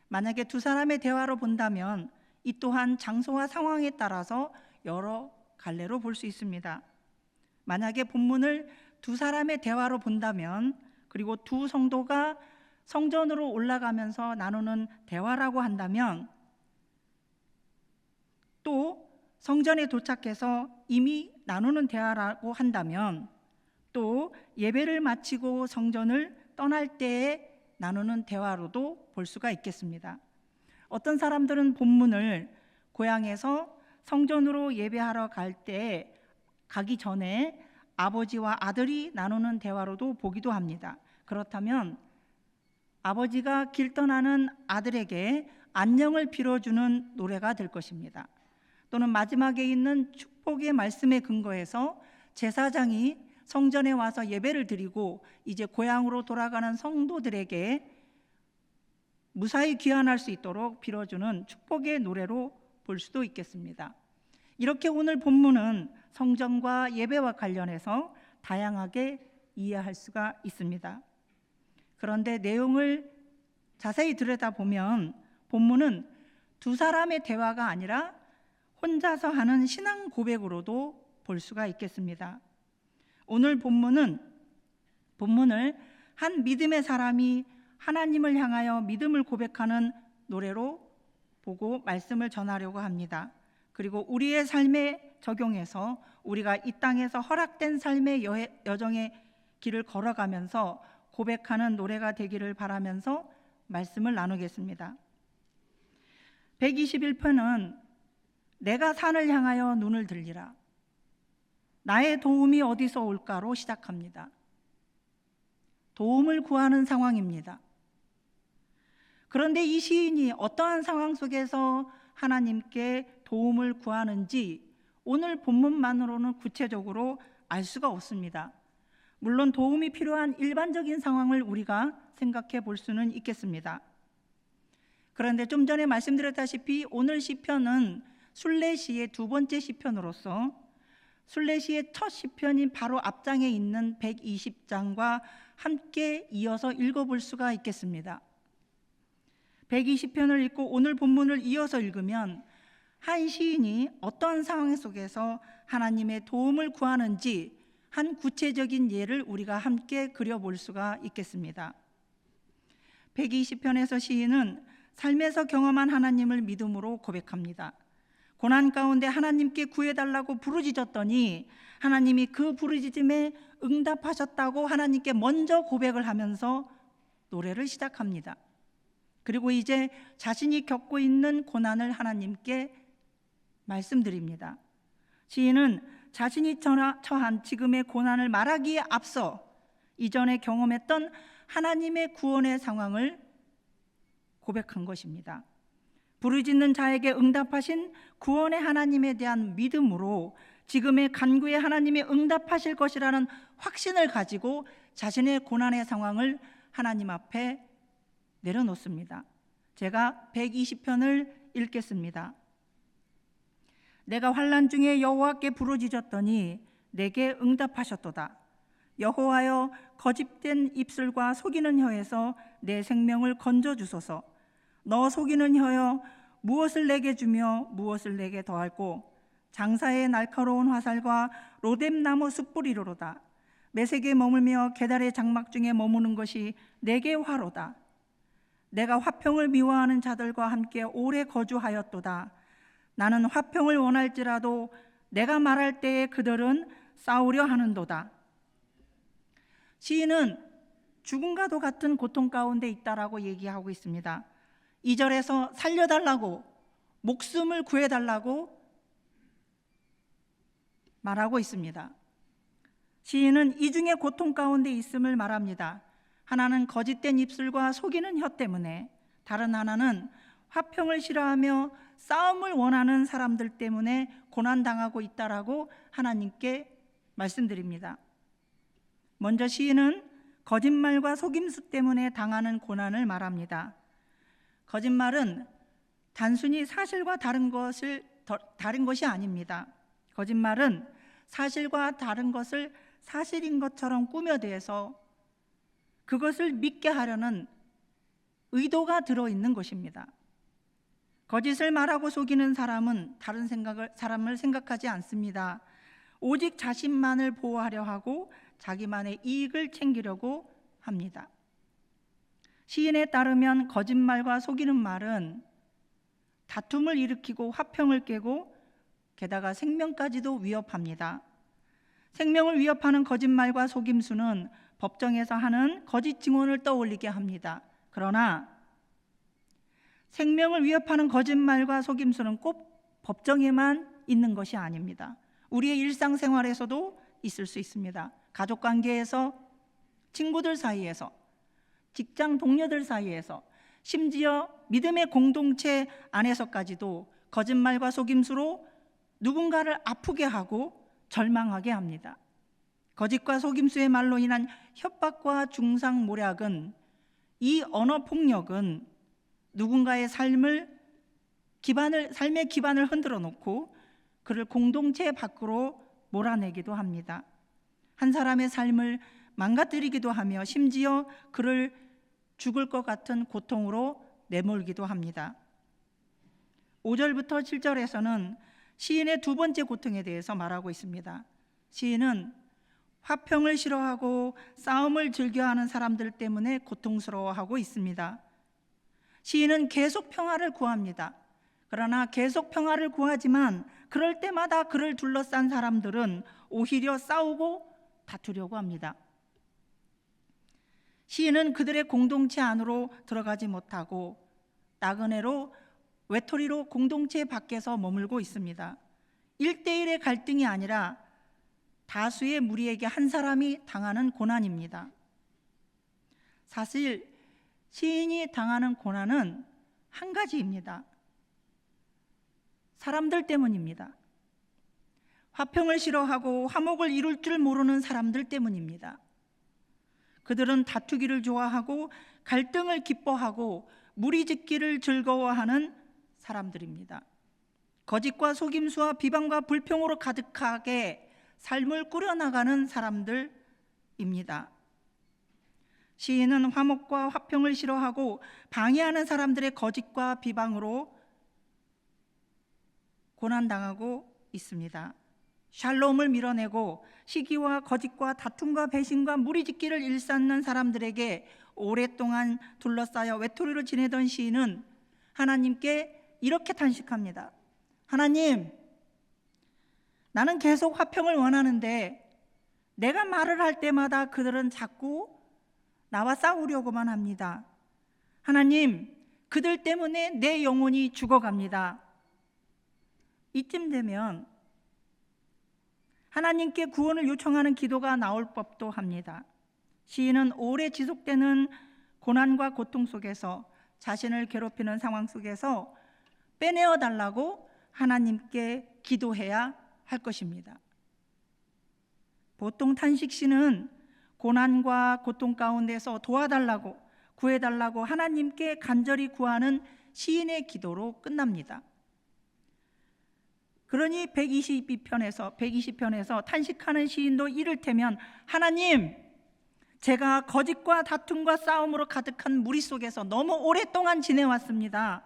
만약에 두 사람의 대화로 본다면 이 또한 장소와 상황에 따라서 여러 갈래로 볼 수 있습니다. 만약에 본문을 두 사람의 대화로 본다면, 그리고 두 성도가 성전으로 올라가면서 나누는 대화라고 한다면, 또 성전에 도착해서 이미 나누는 대화라고 한다면, 또 예배를 마치고 성전을 떠날 때에 나누는 대화로도 볼 수가 있겠습니다. 어떤 사람들은 본문을 고향에서 성전으로 예배하러 가기 전에 아버지와 아들이 나누는 대화로도 보기도 합니다. 그렇다면 아버지가 길 떠나는 아들에게 안녕을 빌어주는 노래가 될 것입니다. 또는 마지막에 있는 축복의 말씀에 근거해서 제사장이 성전에 와서 예배를 드리고 이제 고향으로 돌아가는 성도들에게 무사히 귀환할 수 있도록 빌어주는 축복의 노래로 볼 수도 있겠습니다. 이렇게 오늘 본문은 성전과 예배와 관련해서 다양하게 이해할 수가 있습니다. 그런데 내용을 자세히 들여다보면 본문은 두 사람의 대화가 아니라 혼자서 하는 신앙 고백으로도 볼 수가 있겠습니다. 오늘 본문을 한 믿음의 사람이 하나님을 향하여 믿음을 고백하는 노래로 보고 말씀을 전하려고 합니다. 그리고 우리의 삶에 적용해서 우리가 이 땅에서 허락된 삶의 여정의 길을 걸어가면서 고백하는 노래가 되기를 바라면서 말씀을 나누겠습니다. 121편은 내가 산을 향하여 눈을 들리라. 나의 도움이 어디서 올까로 시작합니다. 도움을 구하는 상황입니다. 그런데 이 시인이 어떠한 상황 속에서 하나님께 도움을 구하는지 오늘 본문만으로는 구체적으로 알 수가 없습니다. 물론 도움이 필요한 일반적인 상황을 우리가 생각해 볼 수는 있겠습니다. 그런데 좀 전에 말씀드렸다시피 오늘 시편은 순례시의 두 번째 시편으로서 순례시의 첫 시편인 바로 앞장에 있는 120장과 함께 이어서 읽어볼 수가 있겠습니다. 120편을 읽고 오늘 본문을 이어서 읽으면 한 시인이 어떤 상황 속에서 하나님의 도움을 구하는지 한 구체적인 예를 우리가 함께 그려볼 수가 있겠습니다. 120편에서 시인은 삶에서 경험한 하나님을 믿음으로 고백합니다. 고난 가운데 하나님께 구해달라고 부르짖었더니 하나님이 그 부르짖음에 응답하셨다고 하나님께 먼저 고백을 하면서 노래를 시작합니다. 그리고 이제 자신이 겪고 있는 고난을 하나님께 말씀드립니다. 시인은 자신이 처한 지금의 고난을 말하기에 앞서 이전에 경험했던 하나님의 구원의 상황을 고백한 것입니다. 부르짖는 자에게 응답하신 구원의 하나님에 대한 믿음으로 지금의 간구에 하나님이 응답하실 것이라는 확신을 가지고 자신의 고난의 상황을 하나님 앞에 내려놓습니다. 제가 120편을 읽겠습니다. 내가 환난 중에 여호와께 부르짖었더니 내게 응답하셨도다. 여호와여, 거짓된 입술과 속이는 혀에서 내 생명을 건져주소서. 너 속이는 혀여, 무엇을 내게 주며 무엇을 내게 더할꼬. 장사의 날카로운 화살과 로뎀나무 숯불이로다. 메색에 머물며 계달의 장막 중에 머무는 것이 내게 화로다. 내가 화평을 미워하는 자들과 함께 오래 거주하였도다. 나는 화평을 원할지라도 내가 말할 때에 그들은 싸우려 하는도다. 시인은 죽음과도 같은 고통 가운데 있다라고 얘기하고 있습니다. 2절에서 살려달라고, 목숨을 구해달라고 말하고 있습니다. 시인은 이 중에 고통 가운데 있음을 말합니다. 하나는 거짓된 입술과 속이는 혀 때문에, 다른 하나는 화평을 싫어하며 싸움을 원하는 사람들 때문에 고난당하고 있다라고 하나님께 말씀드립니다. 먼저 시인은 거짓말과 속임수 때문에 당하는 고난을 말합니다. 거짓말은 단순히 사실과 다른 것이 아닙니다. 거짓말은 사실과 다른 것을 사실인 것처럼 꾸며대서 그것을 믿게 하려는 의도가 들어있는 것입니다. 거짓을 말하고 속이는 사람은 다른 사람을 생각하지 않습니다. 오직 자신만을 보호하려 하고 자기만의 이익을 챙기려고 합니다. 시인에 따르면 거짓말과 속이는 말은 다툼을 일으키고 화평을 깨고 게다가 생명까지도 위협합니다. 생명을 위협하는 거짓말과 속임수는 법정에서 하는 거짓 증언을 떠올리게 합니다. 그러나 생명을 위협하는 거짓말과 속임수는 꼭 법정에만 있는 것이 아닙니다. 우리의 일상생활에서도 있을 수 있습니다. 가족관계에서, 친구들 사이에서, 직장 동료들 사이에서, 심지어 믿음의 공동체 안에서까지도 거짓말과 속임수로 누군가를 아프게 하고 절망하게 합니다. 거짓과 속임수의 말로 인한 협박과 중상모략은, 이 언어폭력은 누군가의 삶의 기반을 흔들어 놓고 그를 공동체 밖으로 몰아내기도 합니다. 한 사람의 삶을 망가뜨리기도 하며 심지어 그를 죽을 것 같은 고통으로 내몰기도 합니다. 5절부터 7절에서는 시인의 두 번째 고통에 대해서 말하고 있습니다. 시인은 화평을 싫어하고 싸움을 즐겨하는 사람들 때문에 고통스러워하고 있습니다. 시인은 계속 평화를 구합니다. 그러나 계속 평화를 구하지만 그럴 때마다 그를 둘러싼 사람들은 오히려 싸우고 다투려고 합니다. 시인은 그들의 공동체 안으로 들어가지 못하고 나그네로, 외톨이로 공동체 밖에서 머물고 있습니다. 1대1의 갈등이 아니라 다수의 무리에게 한 사람이 당하는 고난입니다. 사실 시인이 당하는 고난은 한 가지입니다. 사람들 때문입니다. 화평을 싫어하고 화목을 이룰 줄 모르는 사람들 때문입니다. 그들은 다투기를 좋아하고 갈등을 기뻐하고 무리짓기를 즐거워하는 사람들입니다. 거짓과 속임수와 비방과 불평으로 가득하게 삶을 꾸려나가는 사람들입니다. 시인은 화목과 화평을 싫어하고 방해하는 사람들의 거짓과 비방으로 고난당하고 있습니다. 샬롬을 밀어내고 시기와 거짓과 다툼과 배신과 무리짓기를 일삼는 사람들에게 오랫동안 둘러싸여 외톨이로 지내던 시인은 하나님께 이렇게 탄식합니다. 하나님, 나는 계속 화평을 원하는데 내가 말을 할 때마다 그들은 자꾸 나와 싸우려고만 합니다. 하나님, 그들 때문에 내 영혼이 죽어갑니다. 이쯤 되면 하나님께 구원을 요청하는 기도가 나올 법도 합니다. 시인은 오래 지속되는 고난과 고통 속에서, 자신을 괴롭히는 상황 속에서 빼내어 달라고 하나님께 기도해야 할 것입니다. 보통 탄식시는 고난과 고통 가운데서 도와달라고, 구해달라고 하나님께 간절히 구하는 시인의 기도로 끝납니다. 그러니 120편에서 탄식하는 시인도 이를테면, 하나님, 제가 거짓과 다툼과 싸움으로 가득한 무리 속에서 너무 오랫동안 지내왔습니다.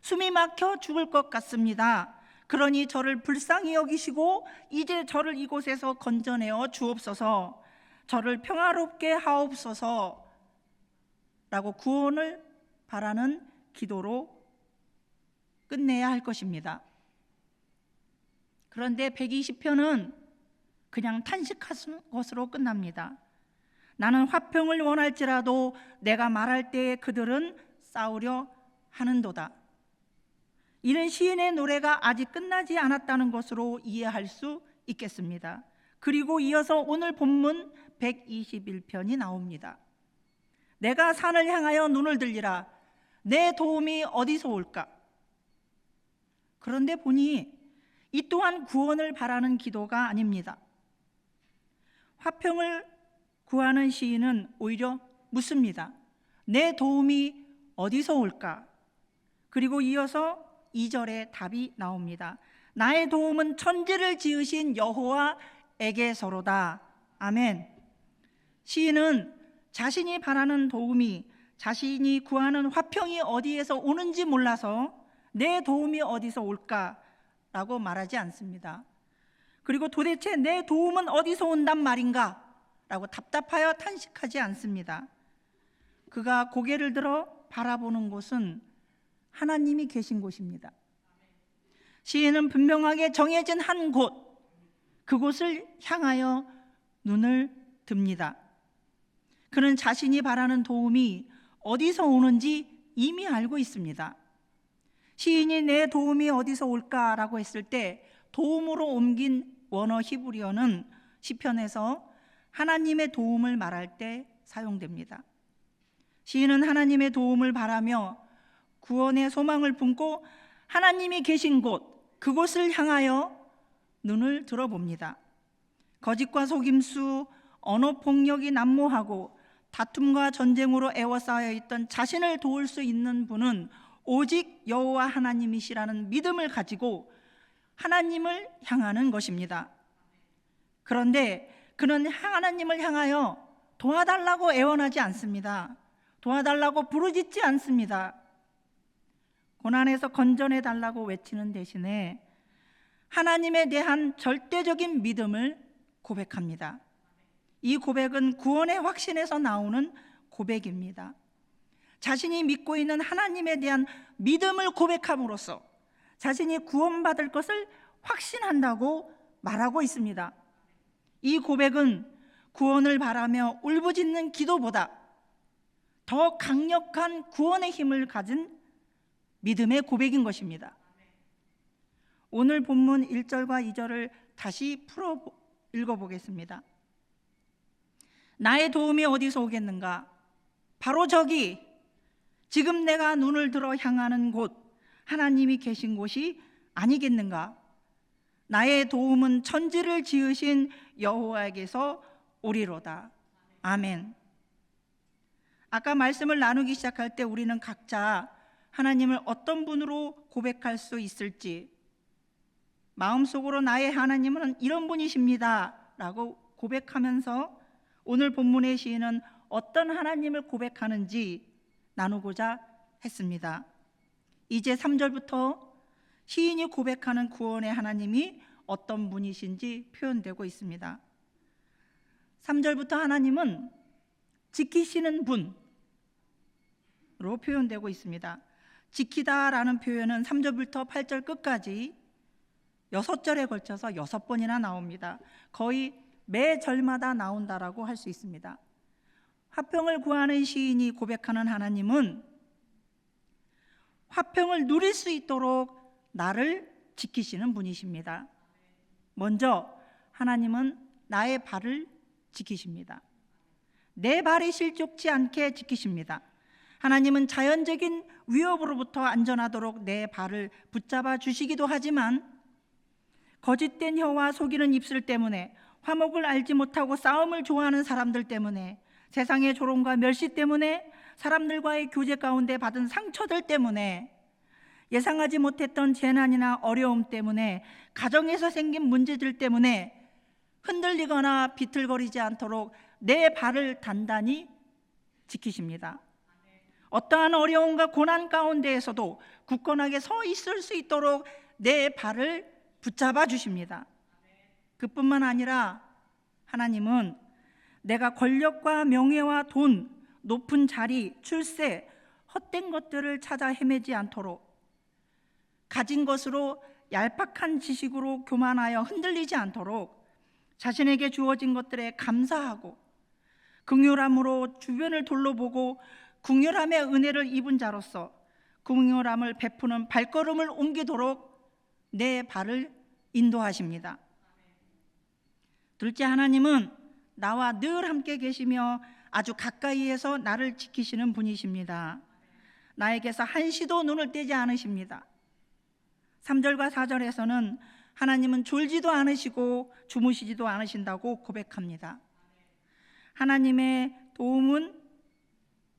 숨이 막혀 죽을 것 같습니다. 그러니 저를 불쌍히 여기시고 이제 저를 이곳에서 건져내어 주옵소서, 저를 평화롭게 하옵소서 라고 구원을 바라는 기도로 끝내야 할 것입니다. 그런데 120편은 그냥 탄식하는 것으로 끝납니다. 나는 화평을 원할지라도 내가 말할 때에 그들은 싸우려 하는도다. 이는 시인의 노래가 아직 끝나지 않았다는 것으로 이해할 수 있겠습니다. 그리고 이어서 오늘 본문 121편이 나옵니다. 내가 산을 향하여 눈을 들리라. 내 도움이 어디서 올까? 그런데 보니 이 또한 구원을 바라는 기도가 아닙니다. 화평을 구하는 시인은 오히려 묻습니다. 내 도움이 어디서 올까? 그리고 이어서 2절에 답이 나옵니다. 나의 도움은 천지를 지으신 여호와에게서로다. 아멘. 시인은 자신이 바라는 도움이, 자신이 구하는 화평이 어디에서 오는지 몰라서 내 도움이 어디서 올까라고 말하지 않습니다. 그리고 도대체 내 도움은 어디서 온단 말인가? 라고 답답하여 탄식하지 않습니다. 그가 고개를 들어 바라보는 곳은 하나님이 계신 곳입니다. 시인은 분명하게 정해진 한 곳, 그곳을 향하여 눈을 듭니다. 그는 자신이 바라는 도움이 어디서 오는지 이미 알고 있습니다. 시인이 내 도움이 어디서 올까라고 했을 때 도움으로 옮긴 원어 히브리어는 시편에서 하나님의 도움을 말할 때 사용됩니다. 시인은 하나님의 도움을 바라며 구원의 소망을 품고 하나님이 계신 곳, 그곳을 향하여 눈을 들어봅니다. 거짓과 속임수, 언어 폭력이 난무하고 다툼과 전쟁으로 에워싸여 있던 자신을 도울 수 있는 분은 오직 여호와 하나님이시라는 믿음을 가지고 하나님을 향하는 것입니다. 그런데 그는 하나님을 향하여 도와달라고 애원하지 않습니다. 도와달라고 부르짖지 않습니다. 고난에서 건져내 달라고 외치는 대신에 하나님에 대한 절대적인 믿음을 고백합니다. 이 고백은 구원의 확신에서 나오는 고백입니다. 자신이 믿고 있는 하나님에 대한 믿음을 고백함으로써 자신이 구원받을 것을 확신한다고 말하고 있습니다. 이 고백은 구원을 바라며 울부짖는 기도보다 더 강력한 구원의 힘을 가진 믿음의 고백인 것입니다. 오늘 본문 1절과 2절을 다시 풀어 읽어보겠습니다. 나의 도움이 어디서 오겠는가? 바로 저기, 지금 내가 눈을 들어 향하는 곳, 하나님이 계신 곳이 아니겠는가? 나의 도움은 천지를 지으신 여호와에게서 오리로다. 아멘. 아까 말씀을 나누기 시작할 때 우리는 각자 하나님을 어떤 분으로 고백할 수 있을지, 마음속으로 나의 하나님은 이런 분이십니다 라고 고백하면서 오늘 본문의 시인은 어떤 하나님을 고백하는지 나누고자 했습니다. 이제 3절부터 시인이 고백하는 구원의 하나님이 어떤 분이신지 표현되고 있습니다. 3절부터 하나님은 지키시는 분으로 표현되고 있습니다. 지키다라는 표현은 3절부터 8절 끝까지 6절에 걸쳐서 6번이나 나옵니다. 거의 매 절마다 나온다라고 할 수 있습니다. 화평을 구하는 시인이 고백하는 하나님은 화평을 누릴 수 있도록 나를 지키시는 분이십니다. 먼저 하나님은 나의 발을 지키십니다. 내 발이 실족지 않게 지키십니다. 하나님은 자연적인 위협으로부터 안전하도록 내 발을 붙잡아 주시기도 하지만 거짓된 혀와 속이는 입술 때문에, 화목을 알지 못하고 싸움을 좋아하는 사람들 때문에, 세상의 조롱과 멸시 때문에, 사람들과의 교제 가운데 받은 상처들 때문에, 예상하지 못했던 재난이나 어려움 때문에, 가정에서 생긴 문제들 때문에 흔들리거나 비틀거리지 않도록 내 발을 단단히 지키십니다. 어떠한 어려움과 고난 가운데에서도 굳건하게 서 있을 수 있도록 내 발을 붙잡아 주십니다. 그뿐만 아니라 하나님은 내가 권력과 명예와 돈, 높은 자리, 출세, 헛된 것들을 찾아 헤매지 않도록, 가진 것으로 얄팍한 지식으로 교만하여 흔들리지 않도록 자신에게 주어진 것들에 감사하고 긍휼함으로 주변을 둘러보고 긍휼함의 은혜를 입은 자로서 긍휼함을 베푸는 발걸음을 옮기도록 내 발을 인도하십니다. 둘째, 하나님은 나와 늘 함께 계시며 아주 가까이에서 나를 지키시는 분이십니다. 나에게서 한시도 눈을 떼지 않으십니다. 3절과 4절에서는 하나님은 졸지도 않으시고 주무시지도 않으신다고 고백합니다. 하나님의 도움은,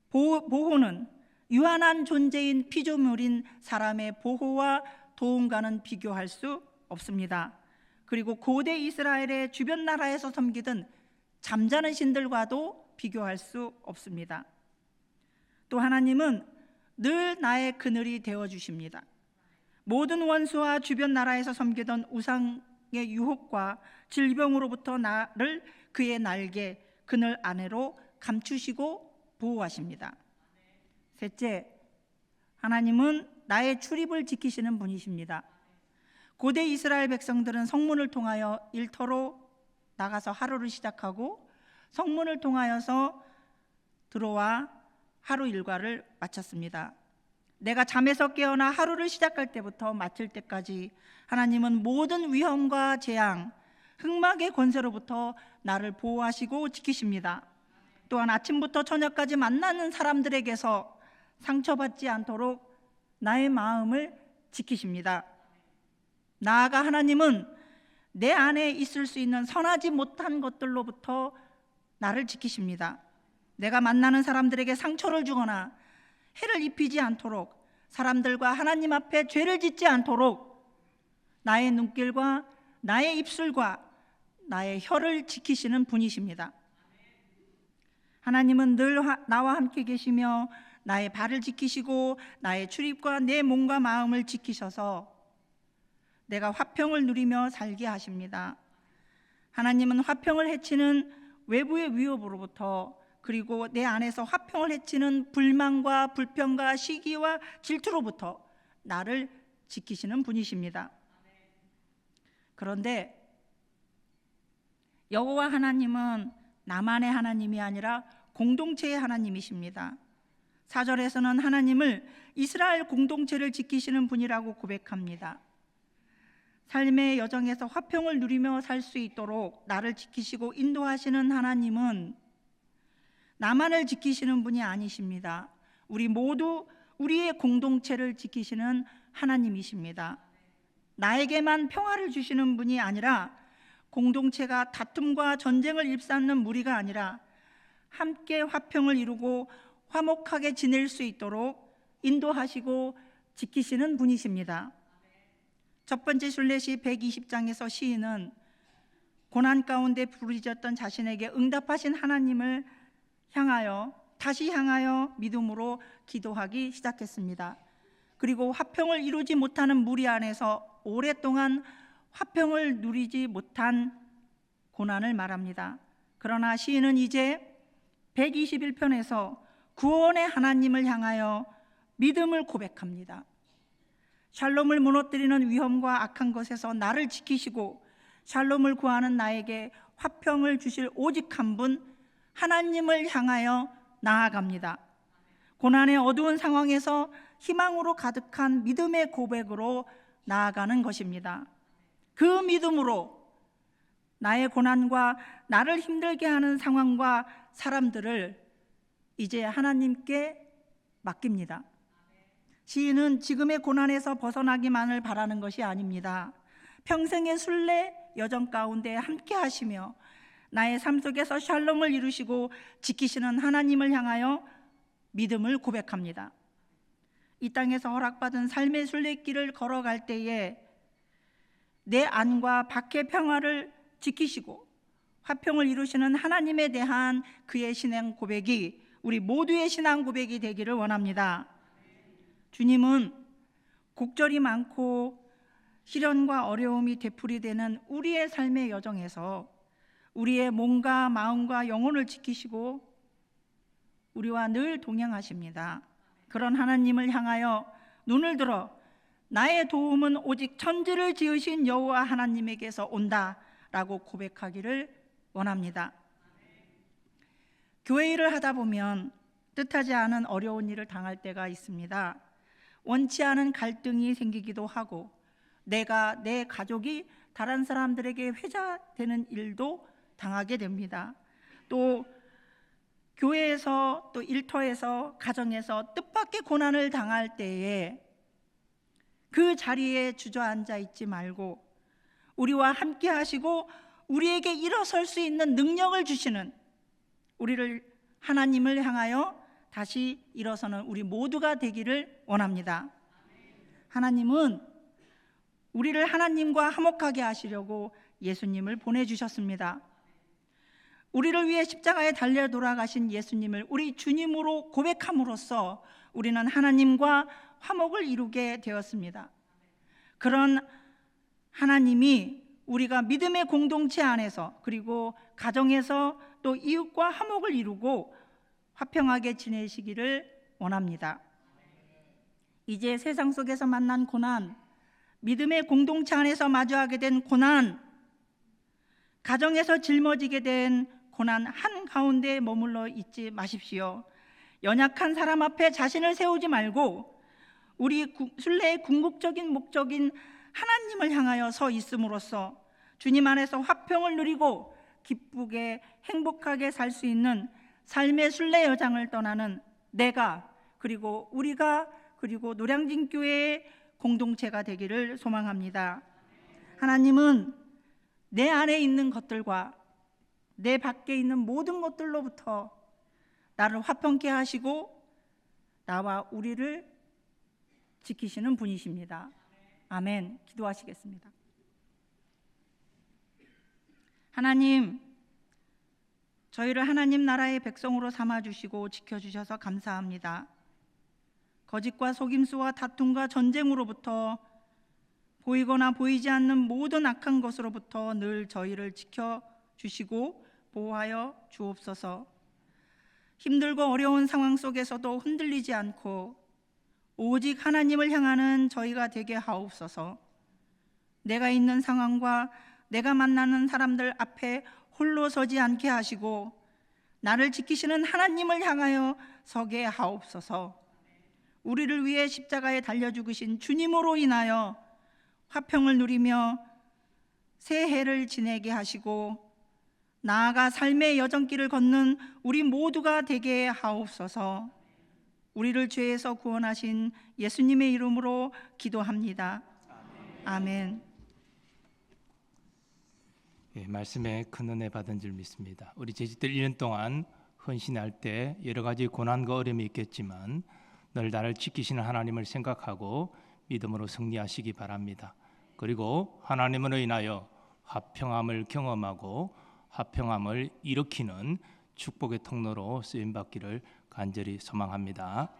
보호는 유한한 존재인 피조물인 사람의 보호와 도움과는 비교할 수 없습니다. 그리고 고대 이스라엘의 주변 나라에서 섬기던 잠자는 신들과도 비교할 수 없습니다. 또 하나님은 늘 나의 그늘이 되어주십니다. 모든 원수와 주변 나라에서 섬기던 우상의 유혹과 질병으로부터 나를 그의 날개, 그늘 아래로 감추시고 보호하십니다. 셋째, 하나님은 나의 출입을 지키시는 분이십니다. 고대 이스라엘 백성들은 성문을 통하여 일터로 나가서 하루를 시작하고 성문을 통하여서 들어와 하루 일과를 마쳤습니다. 내가 잠에서 깨어나 하루를 시작할 때부터 마칠 때까지 하나님은 모든 위험과 재앙, 흑막의 권세로부터 나를 보호하시고 지키십니다. 또한 아침부터 저녁까지 만나는 사람들에게서 상처받지 않도록 나의 마음을 지키십니다. 나아가 하나님은 내 안에 있을 수 있는 선하지 못한 것들로부터 나를 지키십니다. 내가 만나는 사람들에게 상처를 주거나 해를 입히지 않도록, 사람들과 하나님 앞에 죄를 짓지 않도록 나의 눈길과 나의 입술과 나의 혀를 지키시는 분이십니다. 하나님은 늘 나와 함께 계시며 나의 발을 지키시고 나의 출입과 내 몸과 마음을 지키셔서 내가 화평을 누리며 살게 하십니다. 하나님은 화평을 해치는 외부의 위협으로부터, 그리고 내 안에서 화평을 해치는 불만과 불평과 시기와 질투로부터 나를 지키시는 분이십니다. 그런데 여호와 하나님은 나만의 하나님이 아니라 공동체의 하나님이십니다. 4절에서는 하나님을 이스라엘 공동체를 지키시는 분이라고 고백합니다. 삶의 여정에서 화평을 누리며 살 수 있도록 나를 지키시고 인도하시는 하나님은 나만을 지키시는 분이 아니십니다. 우리 모두 우리의 공동체를 지키시는 하나님이십니다. 나에게만 평화를 주시는 분이 아니라, 공동체가 다툼과 전쟁을 일삼는 무리가 아니라 함께 화평을 이루고 화목하게 지낼 수 있도록 인도하시고 지키시는 분이십니다. 첫 번째 순례시 120장에서 시인은 고난 가운데 부르짖었던 자신에게 응답하신 하나님을 다시 향하여 믿음으로 기도하기 시작했습니다. 그리고 화평을 이루지 못하는 무리 안에서 오랫동안 화평을 누리지 못한 고난을 말합니다. 그러나 시인은 이제 121편에서 구원의 하나님을 향하여 믿음을 고백합니다. 샬롬을 무너뜨리는 위험과 악한 것에서 나를 지키시고 샬롬을 구하는 나에게 화평을 주실 오직 한 분, 하나님을 향하여 나아갑니다. 고난의 어두운 상황에서 희망으로 가득한 믿음의 고백으로 나아가는 것입니다. 그 믿음으로 나의 고난과 나를 힘들게 하는 상황과 사람들을 이제 하나님께 맡깁니다. 시인은 지금의 고난에서 벗어나기만을 바라는 것이 아닙니다. 평생의 순례 여정 가운데 함께 하시며 나의 삶 속에서 샬롬을 이루시고 지키시는 하나님을 향하여 믿음을 고백합니다. 이 땅에서 허락받은 삶의 순례길을 걸어갈 때에 내 안과 밖의 평화를 지키시고 화평을 이루시는 하나님에 대한 그의 신앙 고백이 우리 모두의 신앙 고백이 되기를 원합니다. 주님은 곡절이 많고 시련과 어려움이 되풀이되는 우리의 삶의 여정에서 우리의 몸과 마음과 영혼을 지키시고 우리와 늘 동행하십니다. 그런 하나님을 향하여 눈을 들어 나의 도움은 오직 천지를 지으신 여호와 하나님에게서 온다라고 고백하기를 원합니다. 교회 일을 하다 보면 뜻하지 않은 어려운 일을 당할 때가 있습니다. 원치 않은 갈등이 생기기도 하고 내가 내 가족이 다른 사람들에게 회자되는 일도 당하게 됩니다. 또 교회에서 또 일터에서 가정에서 뜻밖의 고난을 당할 때에 그 자리에 주저앉아 있지 말고 우리와 함께 하시고 우리에게 일어설 수 있는 능력을 주시는 우리를 하나님을 향하여 다시 일어서는 우리 모두가 되기를 원합니다. 하나님은 우리를 하나님과 화목하게 하시려고 예수님을 보내주셨습니다. 우리를 위해 십자가에 달려 돌아가신 예수님을 우리 주님으로 고백함으로써 우리는 하나님과 화목을 이루게 되었습니다. 그런 하나님이 우리가 믿음의 공동체 안에서 그리고 가정에서 또 이웃과 화목을 이루고 화평하게 지내시기를 원합니다. 이제 세상 속에서 만난 고난, 믿음의 공동체 안에서 마주하게 된 고난, 가정에서 짊어지게 된 고난 한가운데 머물러 있지 마십시오. 연약한 사람 앞에 자신을 세우지 말고 우리 순례의 궁극적인 목적인 하나님을 향하여 서 있음으로써 주님 안에서 화평을 누리고 기쁘게 행복하게 살 수 있는 삶의 순례 여정을 떠나는 내가, 그리고 우리가, 그리고 노량진교회의 공동체가 되기를 소망합니다. 하나님은 내 안에 있는 것들과 내 밖에 있는 모든 것들로부터 나를 화평케 하시고 나와 우리를 지키시는 분이십니다. 아멘. 기도하시겠습니다. 하나님, 저희를 하나님 나라의 백성으로 삼아주시고 지켜주셔서 감사합니다. 거짓과 속임수와 다툼과 전쟁으로부터, 보이거나 보이지 않는 모든 악한 것으로부터 늘 저희를 지켜주시고 보호하여 주옵소서. 힘들고 어려운 상황 속에서도 흔들리지 않고 오직 하나님을 향하는 저희가 되게 하옵소서. 내가 있는 상황과 내가 만나는 사람들 앞에 홀로 서지 않게 하시고 나를 지키시는 하나님을 향하여 서게 하옵소서. 우리를 위해 십자가에 달려 죽으신 주님으로 인하여 화평을 누리며 새해를 지내게 하시고 나아가 삶의 여정길을 걷는 우리 모두가 되게 하옵소서. 우리를 죄에서 구원하신 예수님의 이름으로 기도합니다. 아멘. 예, 말씀에 큰 은혜 받은 줄 믿습니다. 우리 제자들 1년 동안 헌신할 때 여러 가지 고난과 어려움이 있겠지만 늘 나를 지키시는 하나님을 생각하고 믿음으로 승리하시기 바랍니다. 그리고 하나님으로 인하여 화평함을 경험하고 화평함을 일으키는 축복의 통로로 쓰임받기를 간절히 소망합니다.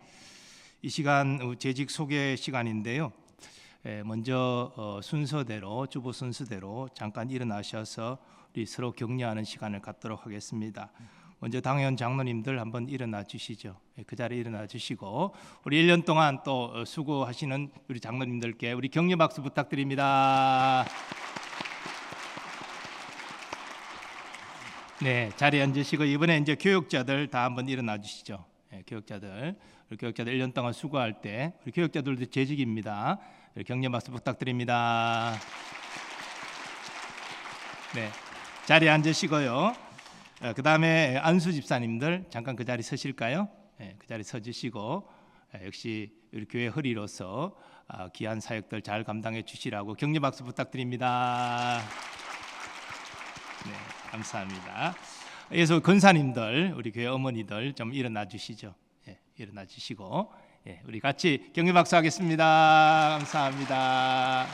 이 시간 재직 소개 시간인데요. 먼저 순서대로, 주보 순서대로 잠깐 일어나셔서 우리 서로 격려하는 시간을 갖도록 하겠습니다. 먼저 당회원 장로님들 한번 일어나 주시죠. 그 자리에 일어나 주시고 우리 1년 동안 또 수고하시는 우리 장로님들께 우리 격려 박수 부탁드립니다. 네, 자리에 앉으시고 이번에 이제 교육자들 다 한번 일어나 주시죠. 네, 교육자들, 우리 교육자들 1년 동안 수고할 때 우리 교육자들도 재직입니다. 격려 박수 부탁드립니다. 네, 자리에 앉으시고요. 그 다음에 안수 집사님들 잠깐 그 자리 서실까요? 네, 그 자리 서주시고 역시 우리 교회 허리로서 귀한 사역들 잘 감당해 주시라고 격려 박수 부탁드립니다. 네, 감사합니다. 그래서 권사님들, 우리 교회 어머니들 좀 일어나 주시죠. 예, 일어나 주시고 예, 우리 같이 격려 박수 하겠습니다. 감사합니다.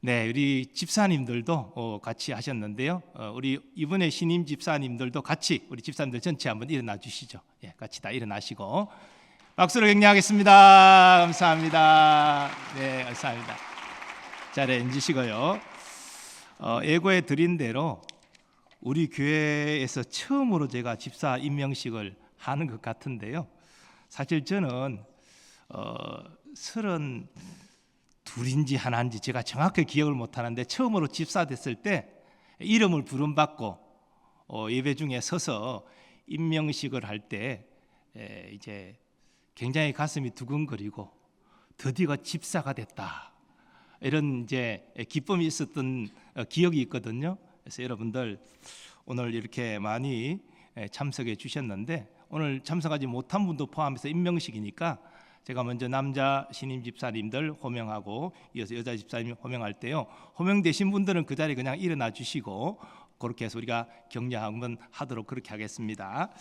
네, 우리 집사님들도 같이 하셨는데요. 우리 이번에 신임 집사님들도 같이 우리 집사님들 전체 한번 일어나 주시죠. 예, 같이 다 일어나시고 박수로 격려하겠습니다. 감사합니다. 네, 감사합니다. 자리에 앉으시고요. 예고해 드린 대로 우리 교회에서 처음으로 제가 집사 임명식을 하는 것 같은데요. 사실 저는 32인지 하나인지 제가 정확히 기억을 못하는데 처음으로 집사 됐을 때 이름을 부름받고 예배 중에 서서 임명식을 할 때 이제 굉장히 가슴이 두근거리고 드디어 집사가 됐다. 이런 이제 기쁨이 있었던 기억이 있거든요. 그래서 여러분들 오늘 이렇게 많이 참석해 주셨는데 오늘 참석하지 못한 분도 포함해서 임명식이니까 제가 먼저 남자 신임 집사님들 호명하고 이어서 여자 집사님 호명할 때요. 호명되신 분들은 그 자리에 그냥 일어나 주시고 그렇게 해서 우리가 격려 한번 하도록 그렇게 하겠습니다.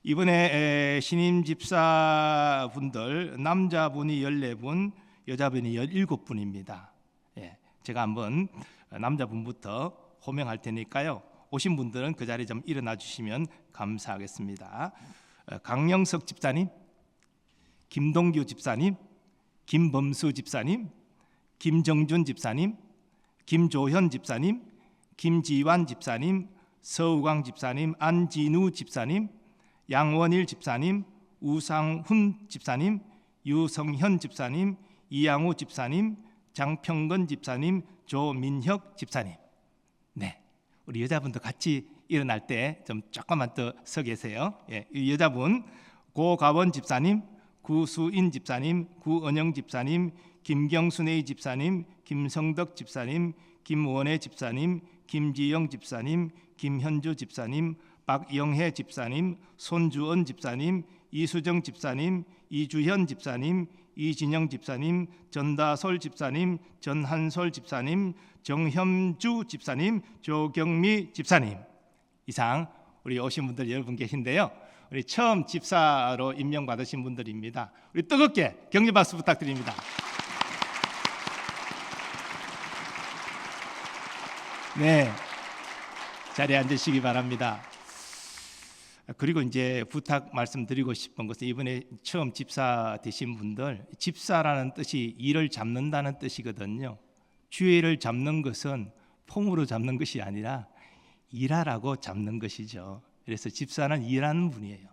이번에 신임 집사분들 남자분이 14분, 여자분이 17분입니다. 예, 제가 한번 남자분부터 호명할 테니까요. 오신 분들은 그 자리에 좀 일어나 주시면 감사하겠습니다. 강영석 집사님, 김동규 집사님, 김범수 집사님, 김정준 집사님, 김조현 집사님, 김지환 집사님, 서우광 집사님, 안진우 집사님, 양원일 집사님, 우상훈 집사님, 유성현 집사님, 이양우 집사님, 장평건 집사님, 조민혁 집사님. 네, 우리 여자분도 같이 일어날 때 좀 조금만 더 서 계세요. 예, 이 여자분 고가원 집사님, 구수인 집사님, 구은영 집사님, 김경순의 집사님, 김성덕 집사님, 김원혜 집사님, 김지영 집사님, 김현주 집사님, 박영혜 집사님, 손주원 집사님, 이수정 집사님, 이주현 집사님, 이진영 집사님, 전다솔 집사님, 전한솔 집사님, 정현주 집사님, 조경미 집사님. 이상 우리 오신 분들 여러분 계신데요. 우리 처음 집사로 임명받으신 분들입니다. 우리 뜨겁게 격려 박수 부탁드립니다. 네, 자리에 앉으시기 바랍니다. 그리고 이제 부탁 말씀드리고 싶은 것은 이번에 처음 집사 되신 분들, 집사라는 뜻이 일을 잡는다는 뜻이거든요. 주의를 잡는 것은 폼으로 잡는 것이 아니라 일하라고 잡는 것이죠. 그래서 집사는 일하는 분이에요.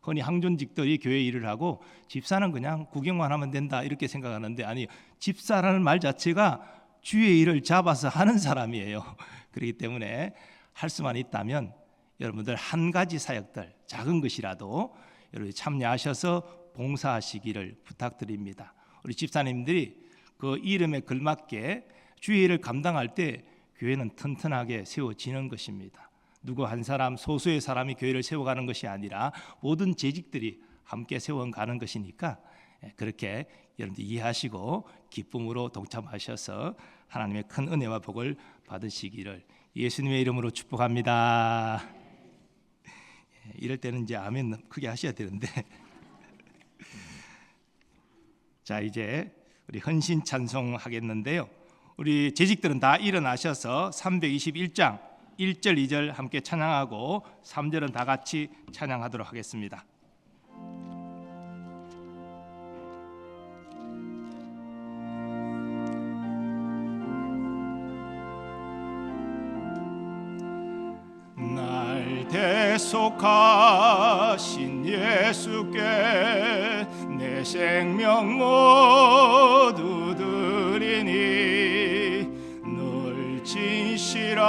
흔히 항존직들이 교회 일을 하고 집사는 그냥 구경만 하면 된다 이렇게 생각하는데, 아니, 집사라는 말 자체가 주의 일을 잡아서 하는 사람이에요. 그렇기 때문에 할 수만 있다면 여러분들 한 가지 사역들, 작은 것이라도 여러분이 참여하셔서 봉사하시기를 부탁드립니다. 우리 집사님들이 그 이름에 걸맞게 주의 일을 감당할 때 교회는 튼튼하게 세워지는 것입니다. 누구 한 사람, 소수의 사람이 교회를 세워가는 것이 아니라 모든 재직들이 함께 세워가는 것이니까 그렇게 여러분들 이해하시고 기쁨으로 동참하셔서 하나님의 큰 은혜와 복을 받으시기를 예수님의 이름으로 축복합니다. 이럴 때는 이제 아멘 크게 하셔야 되는데 자, 이제 우리 헌신 찬송 하겠는데요. 우리 재직들은 다 일어나셔서 321장 1절 2절 함께 찬양하고 3절은 다 같이 찬양하도록 하겠습니다. 날 대속하신 예수께 내 생명 모두 드리니 늘 진실하게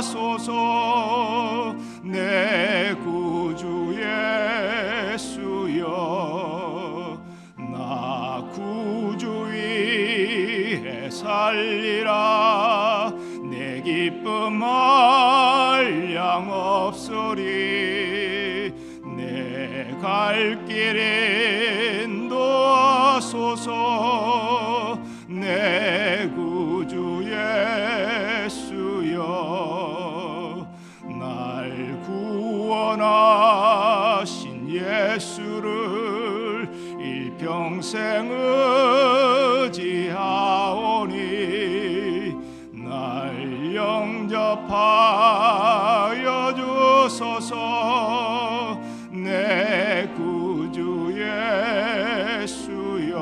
하소서. 내 구주 예수여, 나 구주 위에 살리라. 내 기쁨 한량 없으리. 내 갈 길 인도하소서. 내 구주 예수여, 날 구원하신 예수를 일평생 의지하오니 날 영접하여 주소서. 내 구주 예수여,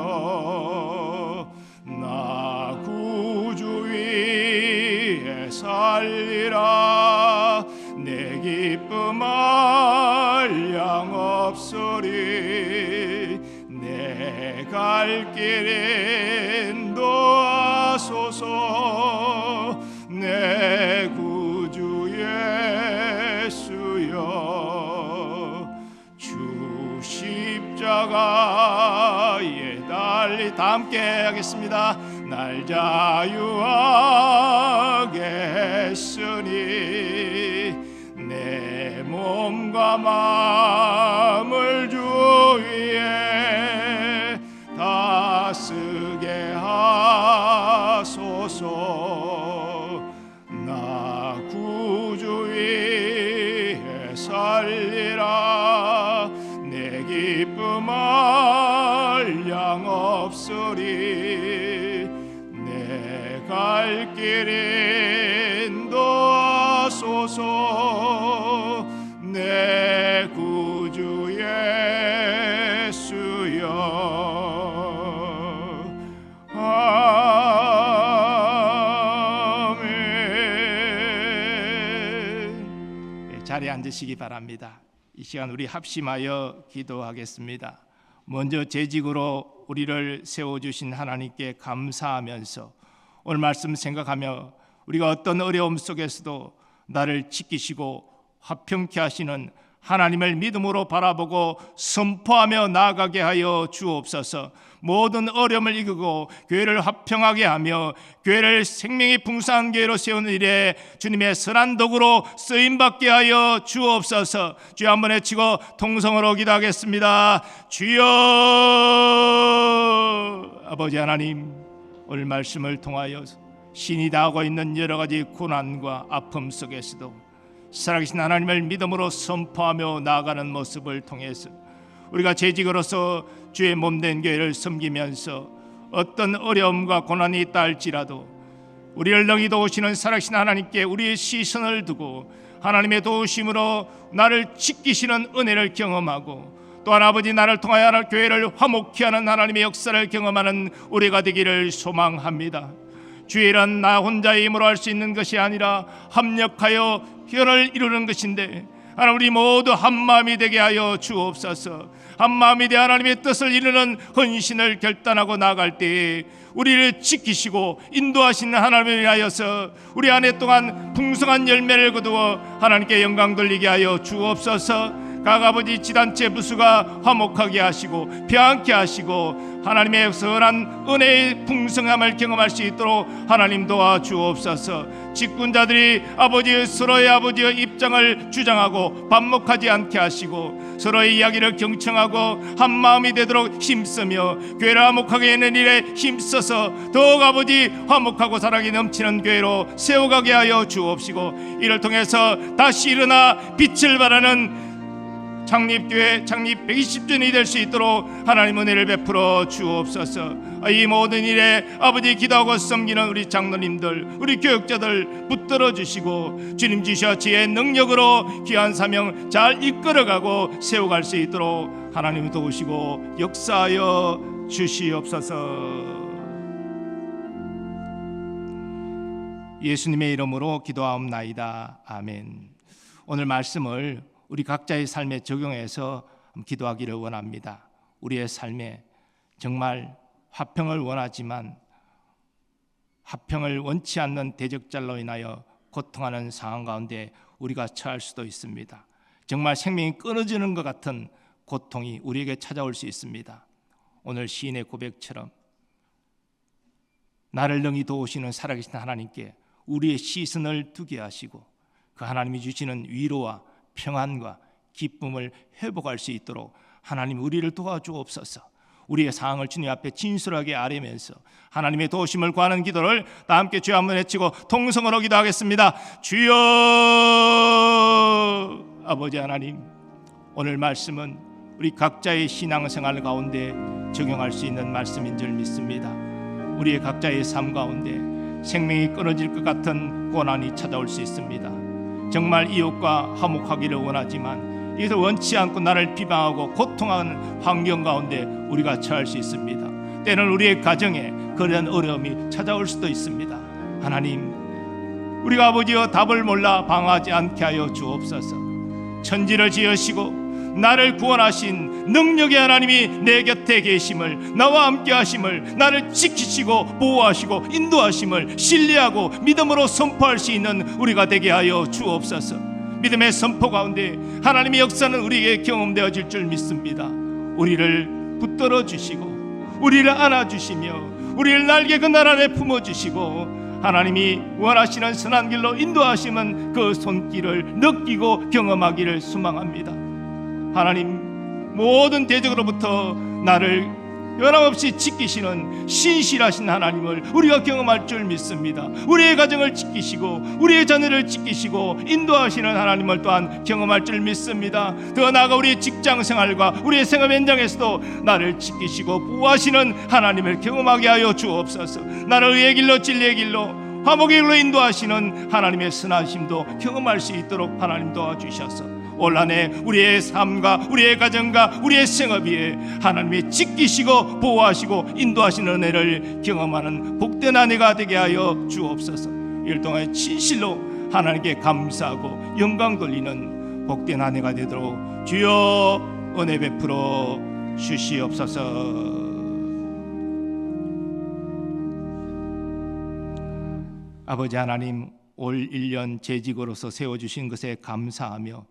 나 구주 위에 살리라. 내 기쁨 한량 없으리. 내 갈 길 인도하소서. 내 구주 예수여, 주 십자가에 달리 다 함께 하겠습니다. 날 자유하게 했으니 내 몸과 마음을 주 위에 다 쓰게 하소서. 나 구주 위에 살리라. 내 기쁨 한량 없으리. 내 갈 길 인도하소서. 내 구주 예수여, 아멘. 자리에 앉아 앉으시기 바랍니다. 이 시간 우리 합심하여 기도하겠습니다. 먼저 재직으로 우리를 세워주신 하나님께 감사하면서 오늘 말씀 생각하며 우리가 어떤 어려움 속에서도 나를 지키시고 화평케 하시는 하나님을 믿음으로 바라보고 선포하며 나아가게 하여 주옵소서. 모든 어려움을 이기고 교회를 화평하게 하며 교회를 생명이 풍성한 교회로 세우는 일에 주님의 선한 도구로 쓰임받게 하여 주옵소서. 주여 한번 외치고 통성으로 기도하겠습니다. 주여. 아버지 하나님, 오늘 말씀을 통하여 신이 당하고 있는 여러 가지 고난과 아픔 속에서도 살아계신 하나님을 믿음으로 선포하며 나아가는 모습을 통해서 우리가 재직으로서 주의 몸된 교회를 섬기면서 어떤 어려움과 고난이 있다 할지라도 우리를 능히 도우시는 살아계신 하나님께 우리의 시선을 두고 하나님의 도우심으로 나를 지키시는 은혜를 경험하고 또한 아버지 나를 통하여 교회를 화목케 하는 하나님의 역사를 경험하는 우리가 되기를 소망합니다. 주의 일은 나 혼자의 힘으로 할 수 있는 것이 아니라 합력하여 현을 이루는 것인데 하나님, 우리 모두 한마음이 되게 하여 주옵소서. 한마음이 되어 하나님의 뜻을 이루는 헌신을 결단하고 나아갈 때에 우리를 지키시고 인도하시는 하나님을 위하여서 우리 안에 또한 풍성한 열매를 거두어 하나님께 영광 돌리게 하여 주옵소서. 각 아버지 지단체 부수가 화목하게 하시고 평안케 하시고 하나님의 선한 은혜의 풍성함을 경험할 수 있도록 하나님 도와주옵소서. 직분자들이 아버지의 서로의 아버지의 입장을 주장하고 반목하지 않게 하시고 서로의 이야기를 경청하고 한마음이 되도록 힘쓰며 교회를 화목하게 하는 일에 힘써서 더욱 아버지 화목하고 사랑이 넘치는 교회로 세워가게 하여 주옵시고 이를 통해서 다시 일어나 빛을 발하는 창립교회 창립 120주년이 될 수 있도록 하나님 은혜를 베풀어 주옵소서. 이 모든 일에 아버지 기도하고 섬기는 우리 장로님들 우리 교육자들 붙들어 주시고 주님 주셔 지혜의 능력으로 귀한 사명 잘 이끌어가고 세워갈 수 있도록 하나님 도우시고 역사하여 주시옵소서. 예수님의 이름으로 기도하옵나이다. 아멘. 오늘 말씀을 우리 각자의 삶에 적용해서 기도하기를 원합니다. 우리의 삶에 정말 화평을 원하지만 화평을 원치 않는 대적자로 인하여 고통하는 상황 가운데 우리가 처할 수도 있습니다. 정말 생명이 끊어지는 것 같은 고통이 우리에게 찾아올 수 있습니다. 오늘 시인의 고백처럼 나를 능히 도우시는 살아계신 하나님께 우리의 시선을 두게 하시고 그 하나님이 주시는 위로와 평안과 기쁨을 회복할 수 있도록 하나님 우리를 도와주옵소서. 우리의 상황을 주님 앞에 진솔하게 아뢰면서 하나님의 도우심을 구하는 기도를 다 함께 주여 한번 외치고 통성으로 기도하겠습니다. 주여. 아버지 하나님, 오늘 말씀은 우리 각자의 신앙생활 가운데 적용할 수 있는 말씀인 줄 믿습니다. 우리의 각자의 삶 가운데 생명이 끊어질 것 같은 고난이 찾아올 수 있습니다. 정말 이웃과 화목하기를 원하지만 이것을 원치 않고 나를 비방하고 고통하는 환경 가운데 우리가 처할 수 있습니다. 때는 우리의 가정에 그런 어려움이 찾아올 수도 있습니다. 하나님, 우리가 아버지여 답을 몰라 방황하지 않게 하여 주옵소서. 천지를 지으시고 나를 구원하신 능력의 하나님이 내 곁에 계심을, 나와 함께 하심을, 나를 지키시고 보호하시고 인도하심을 신뢰하고 믿음으로 선포할 수 있는 우리가 되게 하여 주옵소서. 믿음의 선포 가운데 하나님의 역사는 우리에게 경험되어질 줄 믿습니다. 우리를 붙들어 주시고 우리를 안아주시며 우리를 날개 그늘 아래 품어주시고 하나님이 원하시는 선한 길로 인도하시면 그 손길을 느끼고 경험하기를 소망합니다. 하나님, 모든 대적으로부터 나를 변함없이 지키시는 신실하신 하나님을 우리가 경험할 줄 믿습니다. 우리의 가정을 지키시고 우리의 자녀를 지키시고 인도하시는 하나님을 또한 경험할 줄 믿습니다. 더 나아가 우리의 직장생활과 우리의 생업 현장에서도 나를 지키시고 보호하시는 하나님을 경험하게 하여 주옵소서. 나를 의의 길로 진리의 길로 화목의 길로 인도하시는 하나님의 선하심도 경험할 수 있도록 하나님 도와주셔서 올 한 해 우리의 삶과 우리의 가정과 우리의 생업 위에 하나님이 지키시고 보호하시고 인도하시는 은혜를 경험하는 복된 한 해가 되게 하여 주옵소서. 일 동안 진실로 하나님께 감사하고 영광 돌리는 복된 한 해가 되도록 주여 은혜 베풀어 주시옵소서. 아버지 하나님, 올 1년 재직으로서 세워주신 것에 감사하며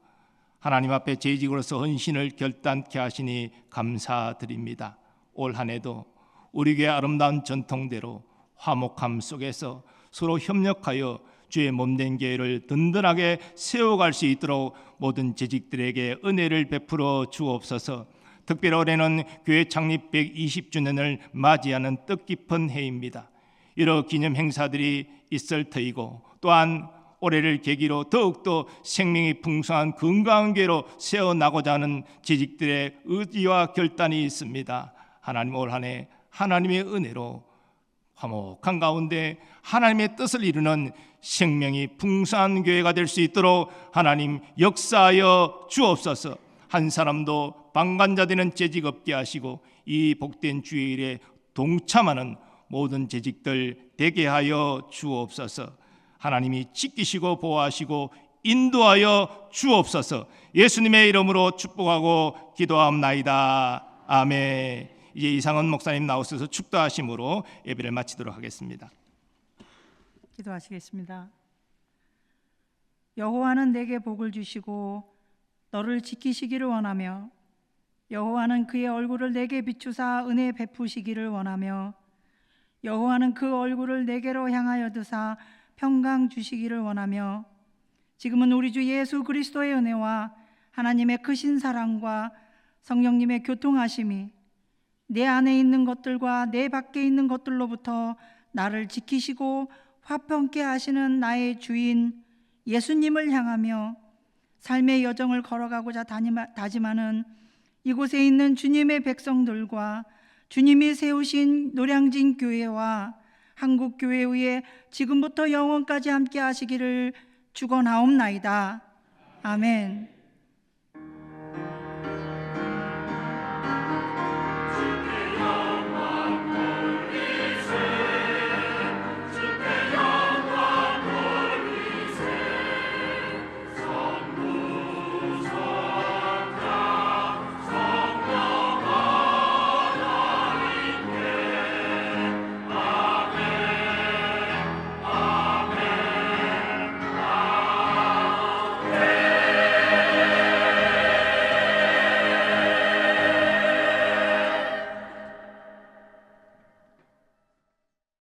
하나님 앞에 재직으로서 헌신을 결단케 하시니 감사드립니다. 올 한 해도 우리 교회 아름다운 전통대로 화목함 속에서 서로 협력하여 주의 몸된 교회를 든든하게 세워갈 수 있도록 모든 재직들에게 은혜를 베풀어 주옵소서. 특별히 올해는 교회 창립 120주년을 맞이하는 뜻깊은 해입니다. 여러 기념 행사들이 있을 터이고 또한 올해를 계기로 더욱더 생명이 풍성한 건강한 교회로 세워나고자 하는 재직들의 의지와 결단이 있습니다. 하나님, 올 한 해 하나님의 은혜로 화목한 가운데 하나님의 뜻을 이루는 생명이 풍성한 교회가 될 수 있도록 하나님 역사하여 주옵소서. 한 사람도 방관자 되는 재직 없게 하시고 이 복된 주일에 동참하는 모든 재직들 되게 하여 주옵소서. 하나님이 지키시고 보호하시고 인도하여 주옵소서. 예수님의 이름으로 축복하고 기도하옵나이다. 아멘. 이제 이상원 목사님 나오셔서 축도하심으로 예배를 마치도록 하겠습니다. 기도하시겠습니다. 여호와는 내게 복을 주시고 너를 지키시기를 원하며 여호와는 그의 얼굴을 내게 비추사 은혜 베푸시기를 원하며 여호와는 그 얼굴을 내게로 향하여 드사 평강 주시기를 원하며 지금은 우리 주 예수 그리스도의 은혜와 하나님의 크신 사랑과 성령님의 교통하심이 내 안에 있는 것들과 내 밖에 있는 것들로부터 나를 지키시고 화평케 하시는 나의 주인 예수님을 향하며 삶의 여정을 걸어가고자 다짐하는 이곳에 있는 주님의 백성들과 주님이 세우신 노량진 교회와 한국 교회의 지금부터 영원까지 함께 하시기를 축원하옵나이다. 아멘.